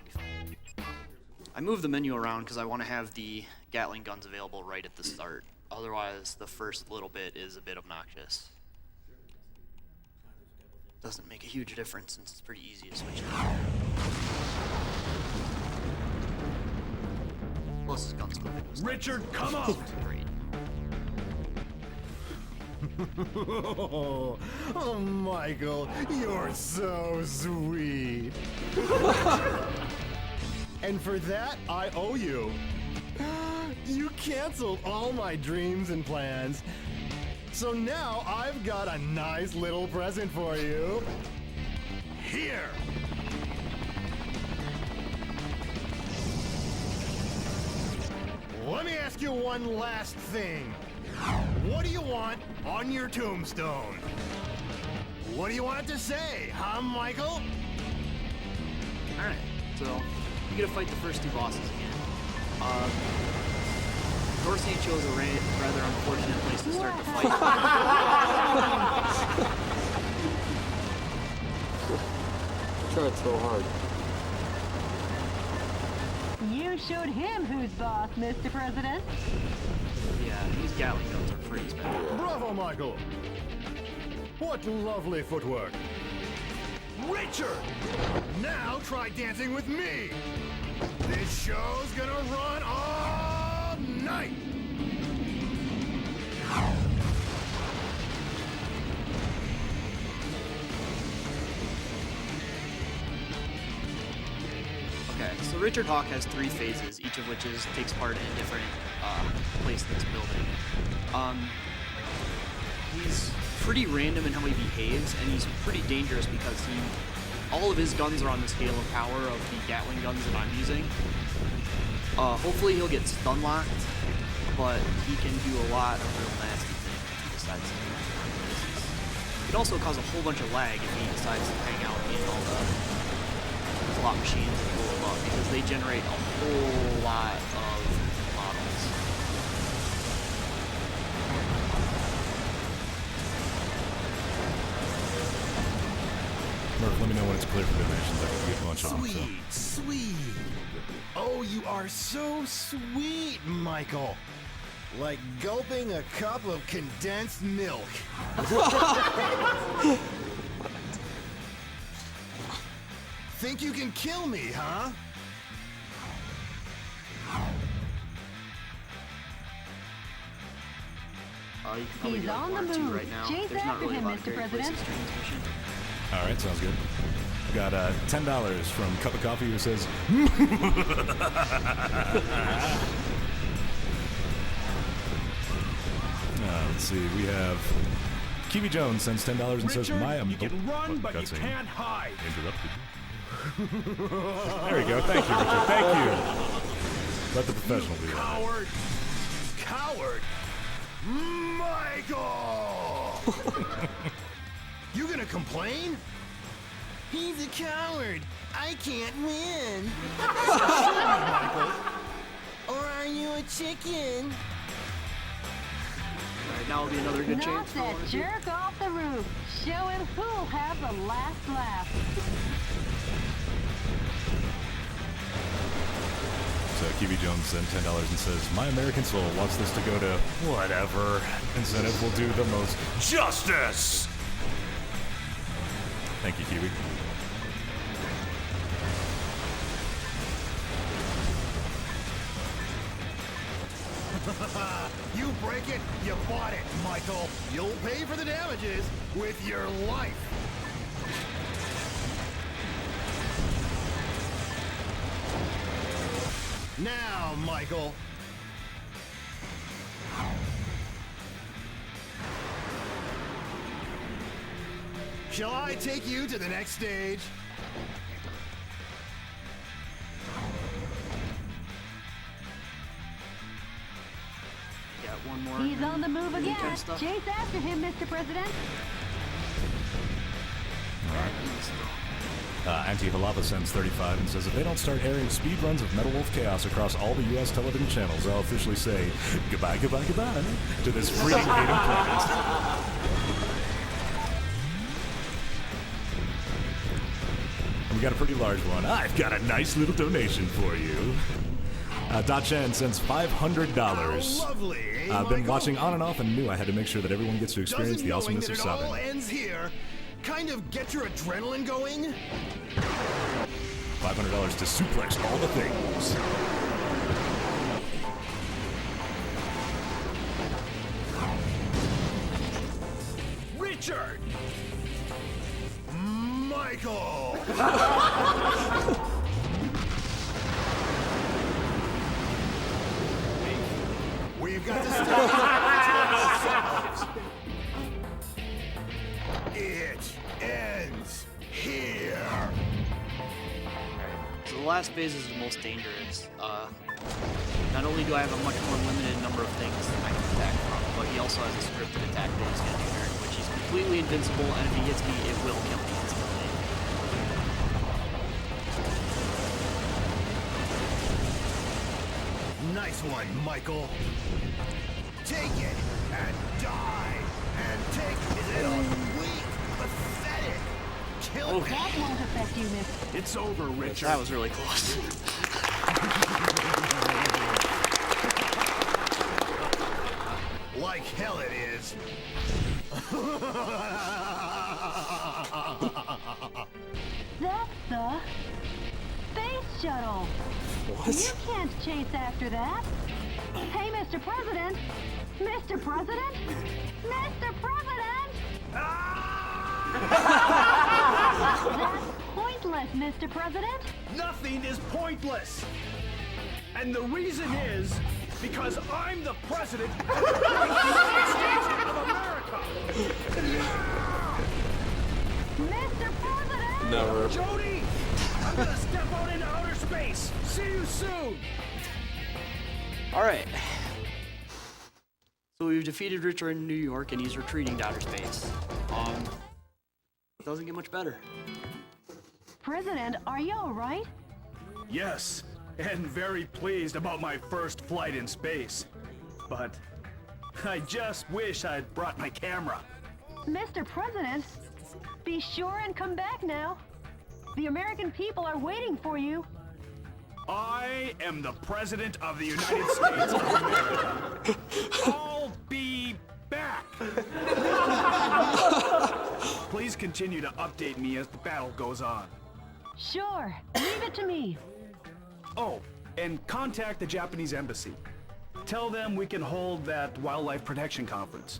be fine. I moved the menu around because I want to have the Gatling guns available right at the start. Otherwise, the first little bit is a bit obnoxious. Doesn't make a huge difference since it's pretty easy to switch it. Plus, his gun's moving. Richard, come out! Great. Oh, Michael, you're so sweet. And for that, I owe you. You canceled all my dreams and plans. So now I've got a nice little present for you. Here. Let me ask you one last thing. What do you want on your tombstone? What do you want it to say, huh, Michael? Alright, so you get to fight the first two bosses again. Dorsey chose a rather unfortunate place to start the fight. Tried so hard. You showed him who's boss, Mr. President. Yeah, these Gatling guns are pretty special. Bravo, Michael. What lovely footwork. Richard! Now try dancing with me! This show's gonna run all night! Okay, so Richard Hawk has 3 phases, each of which takes part in a different place in this building. He's pretty random in how he behaves, and he's pretty dangerous because all of his guns are on the scale of power of the Gatling guns that I'm using. Hopefully he'll get stun locked, but he can do a lot of real nasty things if he decides to do that. It can also cause a whole bunch of lag if he decides to hang out in all the slot machines that blow him up, because they generate a whole lot of models. Murph, let me know when it's clear for donations. I can get a bunch of them. Sweet, sweet. Oh, you are so sweet, Michael. Like gulping a cup of condensed milk. Think you can kill me, huh? You can probably He's do like on 1 or the 2 move. right now. Chase There's not after really a him, lot of Mr. great President. places to transmission. All right, sounds good. Got $10 from Cup of Coffee who says, let's see, we have Kiwi Jones sends $10 and says, Richard, you can run, but you can't hide. Interrupted. There we go. Thank you, Richard. Thank you. Let the professional do that. Coward! Coward! Michael! You gonna complain? He's a coward. I can't win. Michael. Or are you a chicken? Alright, now will be another good Knock chance for that one. jerk off the roof. Show him who'll have the last laugh. So Kiwi Jones sent $10 and says, my American soul wants this to go to whatever incentive will do the most justice. Thank you, Kiwi. You break it, you bought it, Michael. You'll pay for the damages with your life. Now, Michael. Shall I take you to the next stage? Got one more. He's on the move Really again. kind of stuff. Chase after him, Mr. President. Antifa Lava sends 35 and says, if they don't start airing speed runs of Metal Wolf Chaos across all the U.S. television channels, I'll officially say goodbye, goodbye, goodbye to this freedom hating planet. We got a pretty large one. I've got a nice little donation for you. Da Chen sends $500. Lovely, eh, I've been Michael? watching on and off and knew I had to make sure that everyone gets to experience Doesn't the knowing awesomeness that of it all subbing. ends here kind of get your adrenaline going? $500 to suplex all the things. Richard! Michael! We've got to stop. It ends here. So the last phase is the most dangerous. Not only do I have a much more limited number of things I can attack from, but he also has a scripted attack that he's going to do during which he's completely invincible, and if he hits me, it will kill me instantly. Nice one, Michael. Take it and die. And take it on weak, pathetic. Kill That won't affect you, Miss. It's over, Richard. That was really close. Like hell it is. That's the space shuttle. What? You can't chase after that. Hey, Mr. President. Mr. President? Mr. President! That's pointless, Mr. President. Nothing is pointless. And the reason is because I'm the president of the United States of America. Mr. President! Never. Jody, I'm gonna step out into outer space. See you soon. All right. So we've defeated Richard in New York, and he's retreating to outer space. Doesn't get much better. President, are you all right? Yes, and very pleased about my first flight in space. But I just wish I'd brought my camera. Mr. President, be sure and come back now. The American people are waiting for you. I am the president of the United States of America. I'll be back. Please continue to update me as the battle goes on. Sure, leave it to me. Oh, and contact the Japanese embassy. Tell them we can hold that wildlife protection conference.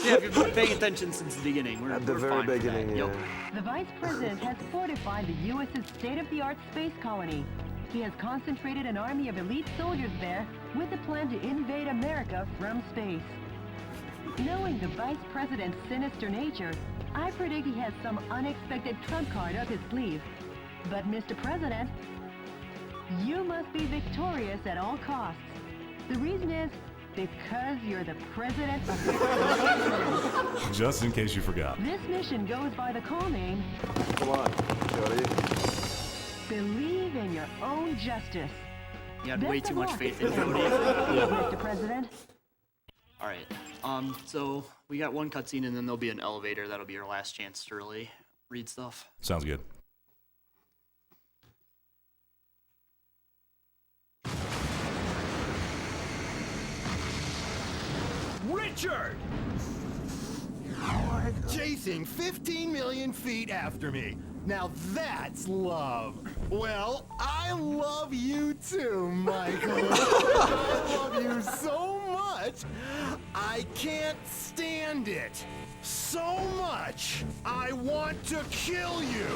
Yeah, if you've been paying attention since the beginning, we're At the very fine with that. beginning, yeah. Yep. The Vice President has fortified the U.S.'s state-of-the-art space colony. He has concentrated an army of elite soldiers there with the plan to invade America from space. Knowing the Vice President's sinister nature, I predict he has some unexpected trump card up his sleeve. But Mr. President, you must be victorious at all costs. The reason is because you're the President of the United States. Just in case you forgot. This mission goes by the call name, Come on, Jody. Believe in Your Own Justice. You had Best way of too much luck, faith in Jody. Mr. President. All right. So we got one cutscene, and then there'll be an elevator. That'll be your last chance to really read stuff. Sounds good. Richard! Chasing 15 million feet after me. Now that's love. Well, I love you too, Michael. I love you so much. I can't stand it. So much. I want to kill you.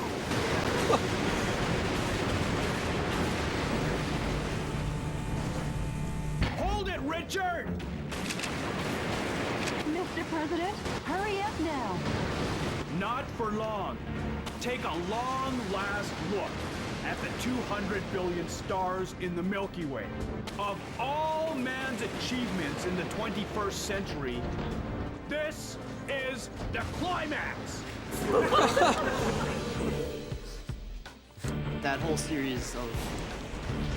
Hold it, Richard! Mr. President, hurry up now. Not for long. Take a long last look at the 200 billion stars in the Milky Way. Of all man's achievements in the 21st century, this is the climax. That whole series of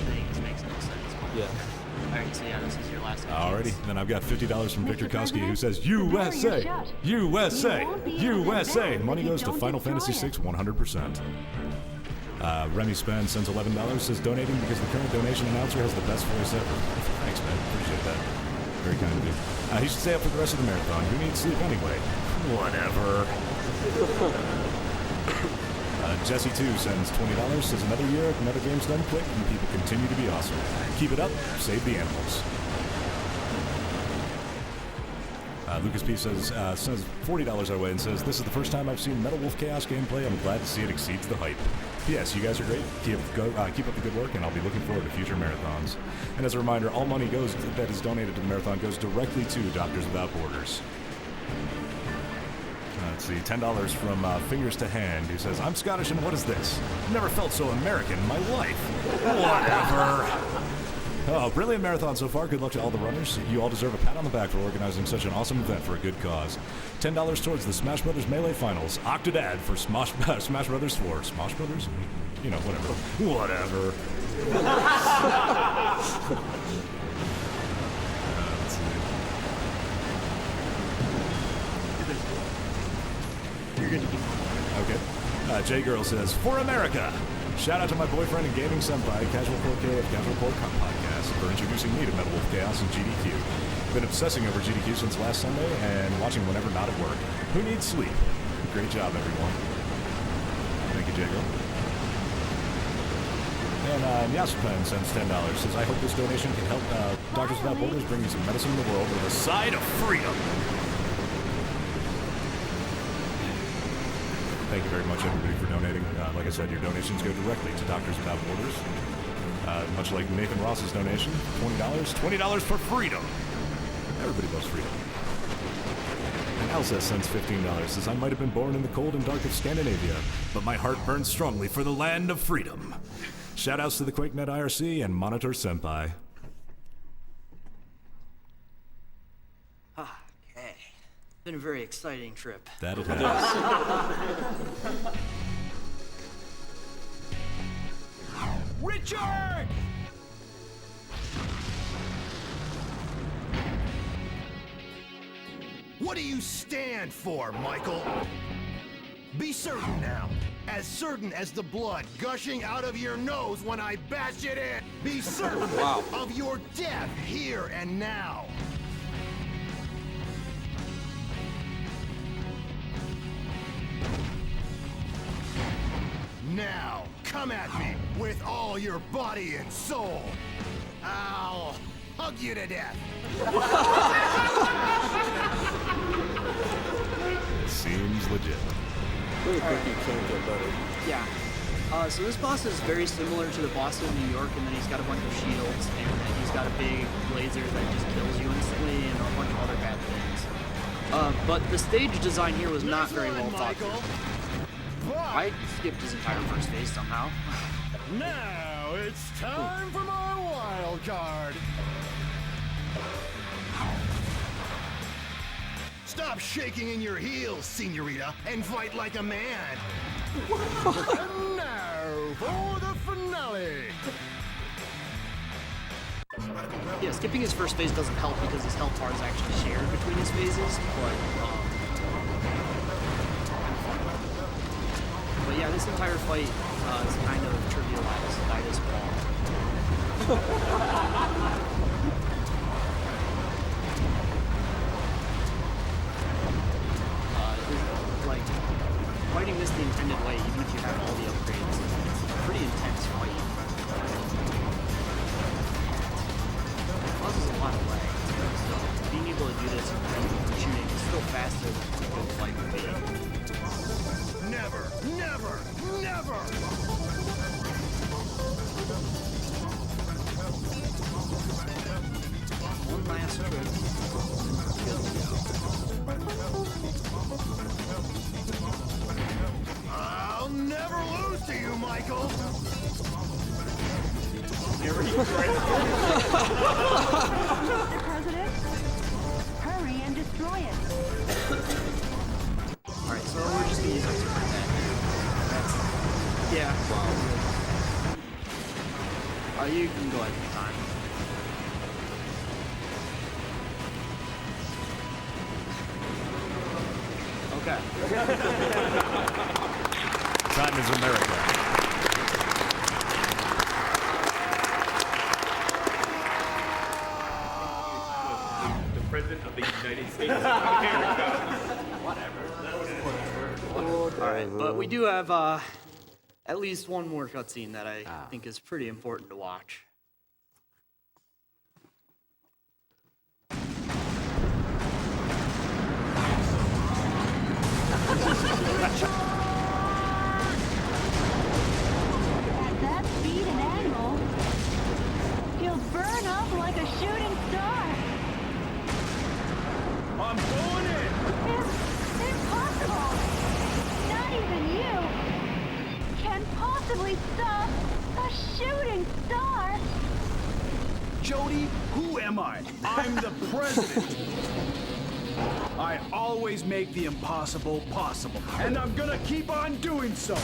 things makes no sense. Yeah. All right, so yeah, this is your last one. Alrighty, then I've got $50 from Victor Koski who says USA, USA, USA. Money goes to Final Fantasy VI 100%. Remy Spen sends $11, says donating because the current donation announcer has the best voice ever. Thanks, man. Appreciate that. Very kind of you. He should stay up for the rest of the marathon. Who needs sleep anyway? Whatever. Jesse 2 sends $20, says another year, another game's done quick, and people continue to be awesome. Keep it up, save the animals. Lucas P sends $40 our way and says, this is the first time I've seen Metal Wolf Chaos gameplay. I'm glad to see it exceeds the hype. Yes, you guys are great. Keep up the good work, and I'll be looking forward to future marathons. And as a reminder, all money that is donated to the marathon goes directly to Doctors Without Borders. Let's see, $10 from Fingers to Hand, who says, I'm Scottish and what is this? Never felt so American in my life. Whatever. Oh, brilliant marathon so far. Good luck to all the runners. You all deserve a pat on the back for organizing such an awesome event for a good cause. $10 towards the Smash Brothers Melee Finals. Octodad for Smash Brothers 4. Smash Brothers? You know, whatever. Whatever. Let's see. You're good to keep Okay. J Girl says, for America. Shout out to my boyfriend and gaming senpai, Casual 4K of Casual 4 Podcast. for introducing me to Metal Wolf Chaos and GDQ. Been obsessing over GDQ since last Sunday and watching whenever not at work. Who needs sleep? Great job, everyone. Thank you, Jago. And Yasupan sends $10. Says, I hope this donation can help Doctors Without Borders bring you some medicine in the world with a side of freedom. Thank you very much, everybody, for donating. Like I said, your donations go directly to Doctors Without Borders. Much like Nathan Ross's donation, $20. $20 for freedom. Everybody loves freedom. And Elsa sends $15. Says, I might have been born in the cold and dark of Scandinavia, but my heart burns strongly for the land of freedom. Shoutouts to the QuakeNet IRC and Monitor Senpai. Okay. Been a very exciting trip. That it has. Richard! What do you stand for, Michael? Be certain now. As certain as the blood gushing out of your nose when I bash it in. Be certain of your death here and now. Now, come at me with all your body and soul. I'll hug you to death. Seems legit. Really think you can't get better. Yeah. So this boss is very similar to the boss in New York, and then he's got a bunch of shields, and then he's got a big laser that just kills you instantly, and a bunch of other bad things. But the stage design here was not very well thought through. I skipped his entire first phase somehow. Now it's time for my wild card. Stop shaking in your heels, senorita, and fight like a man. And now for the finale. Yeah, skipping his first phase doesn't help because his health bar is actually shared between his phases, but yeah, this entire fight is kind of trivialized by this ball. Like, fighting this the intended way, even if you have all the upgrades, it's a pretty intense fight. It causes a lot of lag, so being able to do this and shooting is still faster than a good fight would be. Never, never, never! One last trip. I'll never lose to you, Michael! Mr. President, hurry and destroy it. Alright, so we're just gonna use our super attack. Yeah. Wow. You can go ahead and time. Okay. Time is America. The President of the United States of America. Whatever. Alright, but we do have at least one more cutscene that I think is pretty important to watch. At that speed and angle, he'll burn up like a shooting star. I'm going in! It's impossible! Not even you can possibly stop a shooting star! Jody, who am I? I'm the president. I always make the impossible possible, and I'm gonna keep on doing so.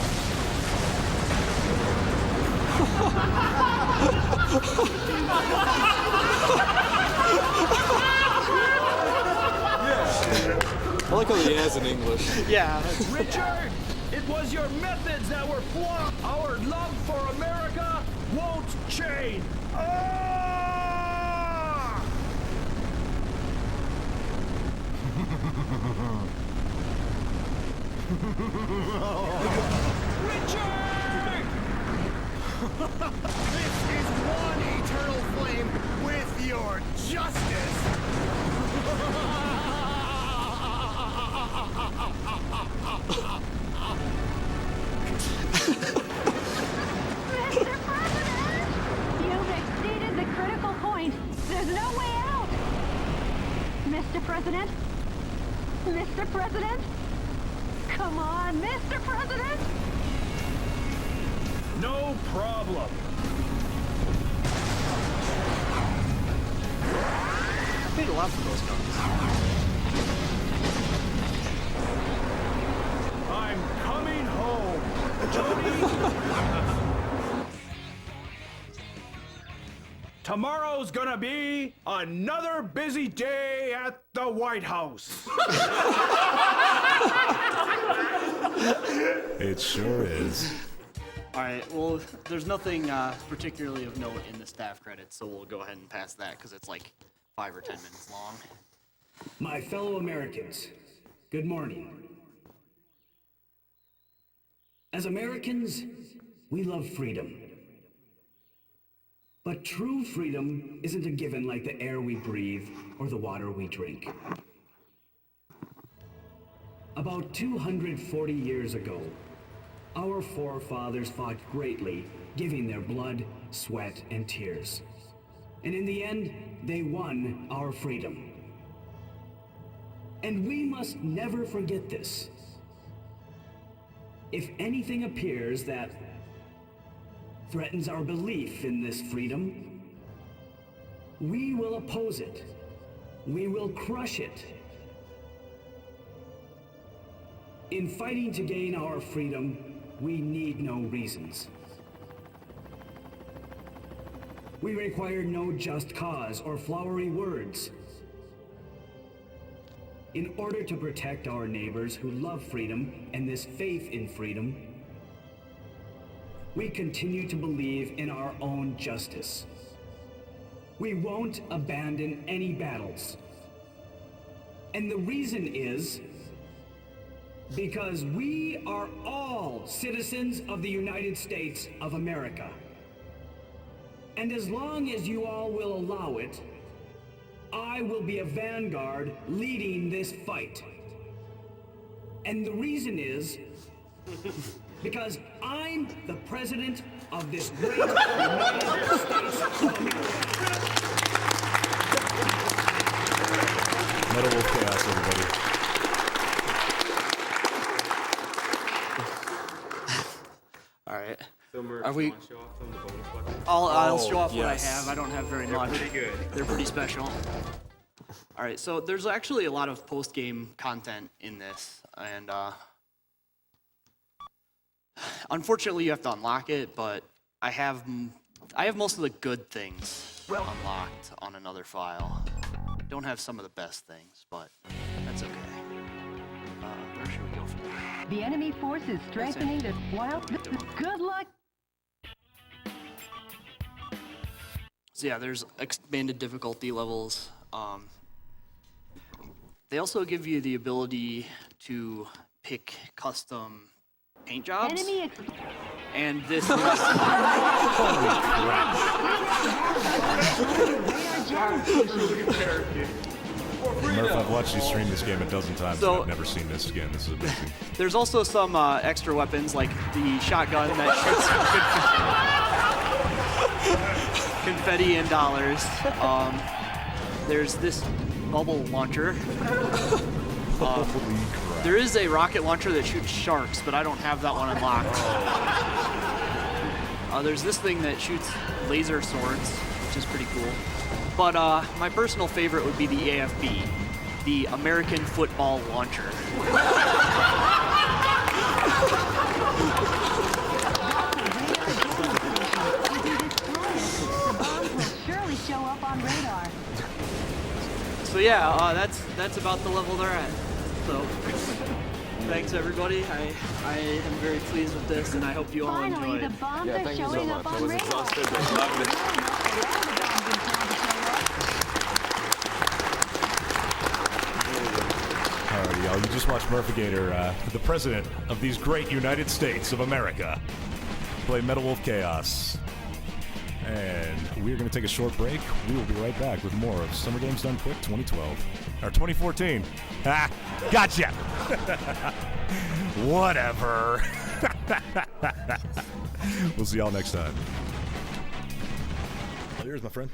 I like how he has in English. Yeah. Richard, it was your methods that were flawed. Our love for America won't change. Oh! Richard! This is one eternal flame with your justice! Mr. President! You've exceeded the critical point. There's no way out! Mr. President? Mr. President? Come on, Mr. President! No problem. I paid a lot for those guns. I'm coming home, Jody. Tomorrow's gonna be another busy day at the White House. It sure is. All right, well, there's nothing particularly of note in the staff credits, so we'll go ahead and pass that because it's like 5 or 10 minutes long. My fellow Americans, good morning. As Americans, we love freedom. But true freedom isn't a given like the air we breathe or the water we drink. About 240 years ago, our forefathers fought greatly, giving their blood, sweat, and tears. And in the end, they won our freedom. And we must never forget this. If anything appears that threatens our belief in this freedom, we will oppose it. We will crush it. In fighting to gain our freedom, we need no reasons. We require no just cause or flowery words. In order to protect our neighbors who love freedom and this faith in freedom, we continue to believe in our own justice. We won't abandon any battles. And the reason is because we are all citizens of the United States of America. And as long as you all will allow it, I will be a vanguard leading this fight. And the reason is because I'm the president of this great United States of America. Metal Wolf Chaos, everybody. All right. So, Murph, Are we? you wanna show off some of the bonus weapons? I'll show off what I yes. have. I don't have very They're much. pretty good. They're pretty special. All right, so there's actually a lot of post-game content in this, and unfortunately you have to unlock it. But I have most of the good things unlocked on another file. Don't have some of the best things, but that's okay. Where should we go from there? The enemy force is strengthening this wild. Good luck. So yeah, there's expanded difficulty levels. They also give you the ability to pick custom paint jobs. Enemy And this is... Murph, I've watched you stream this game a dozen times, So- and I've never seen this again. This is amazing. There's also some extra weapons, like the shotgun that shoots confetti and dollars. There's this bubble launcher. Holy crap. There is a rocket launcher that shoots sharks, but I don't have that one unlocked. There's this thing that shoots laser swords, which is pretty cool. But my personal favorite would be the AFB, the American Football Launcher. surely show up on radar. So yeah, that's about the level they're at. So thanks everybody. I am very pleased with this, and I hope you all Finally, enjoyed. the bombs Yeah, are thank you so showing much. up I on was radar. exhausted, but loved it. You just watched Murphagator, the president of these great United States of America, play Metal Wolf Chaos. And we're going to take a short break. We will be right back with more of Summer Games Done Quick 2012. Or 2014. Ah, gotcha! Whatever. We'll see y'all next time. Here's my friend.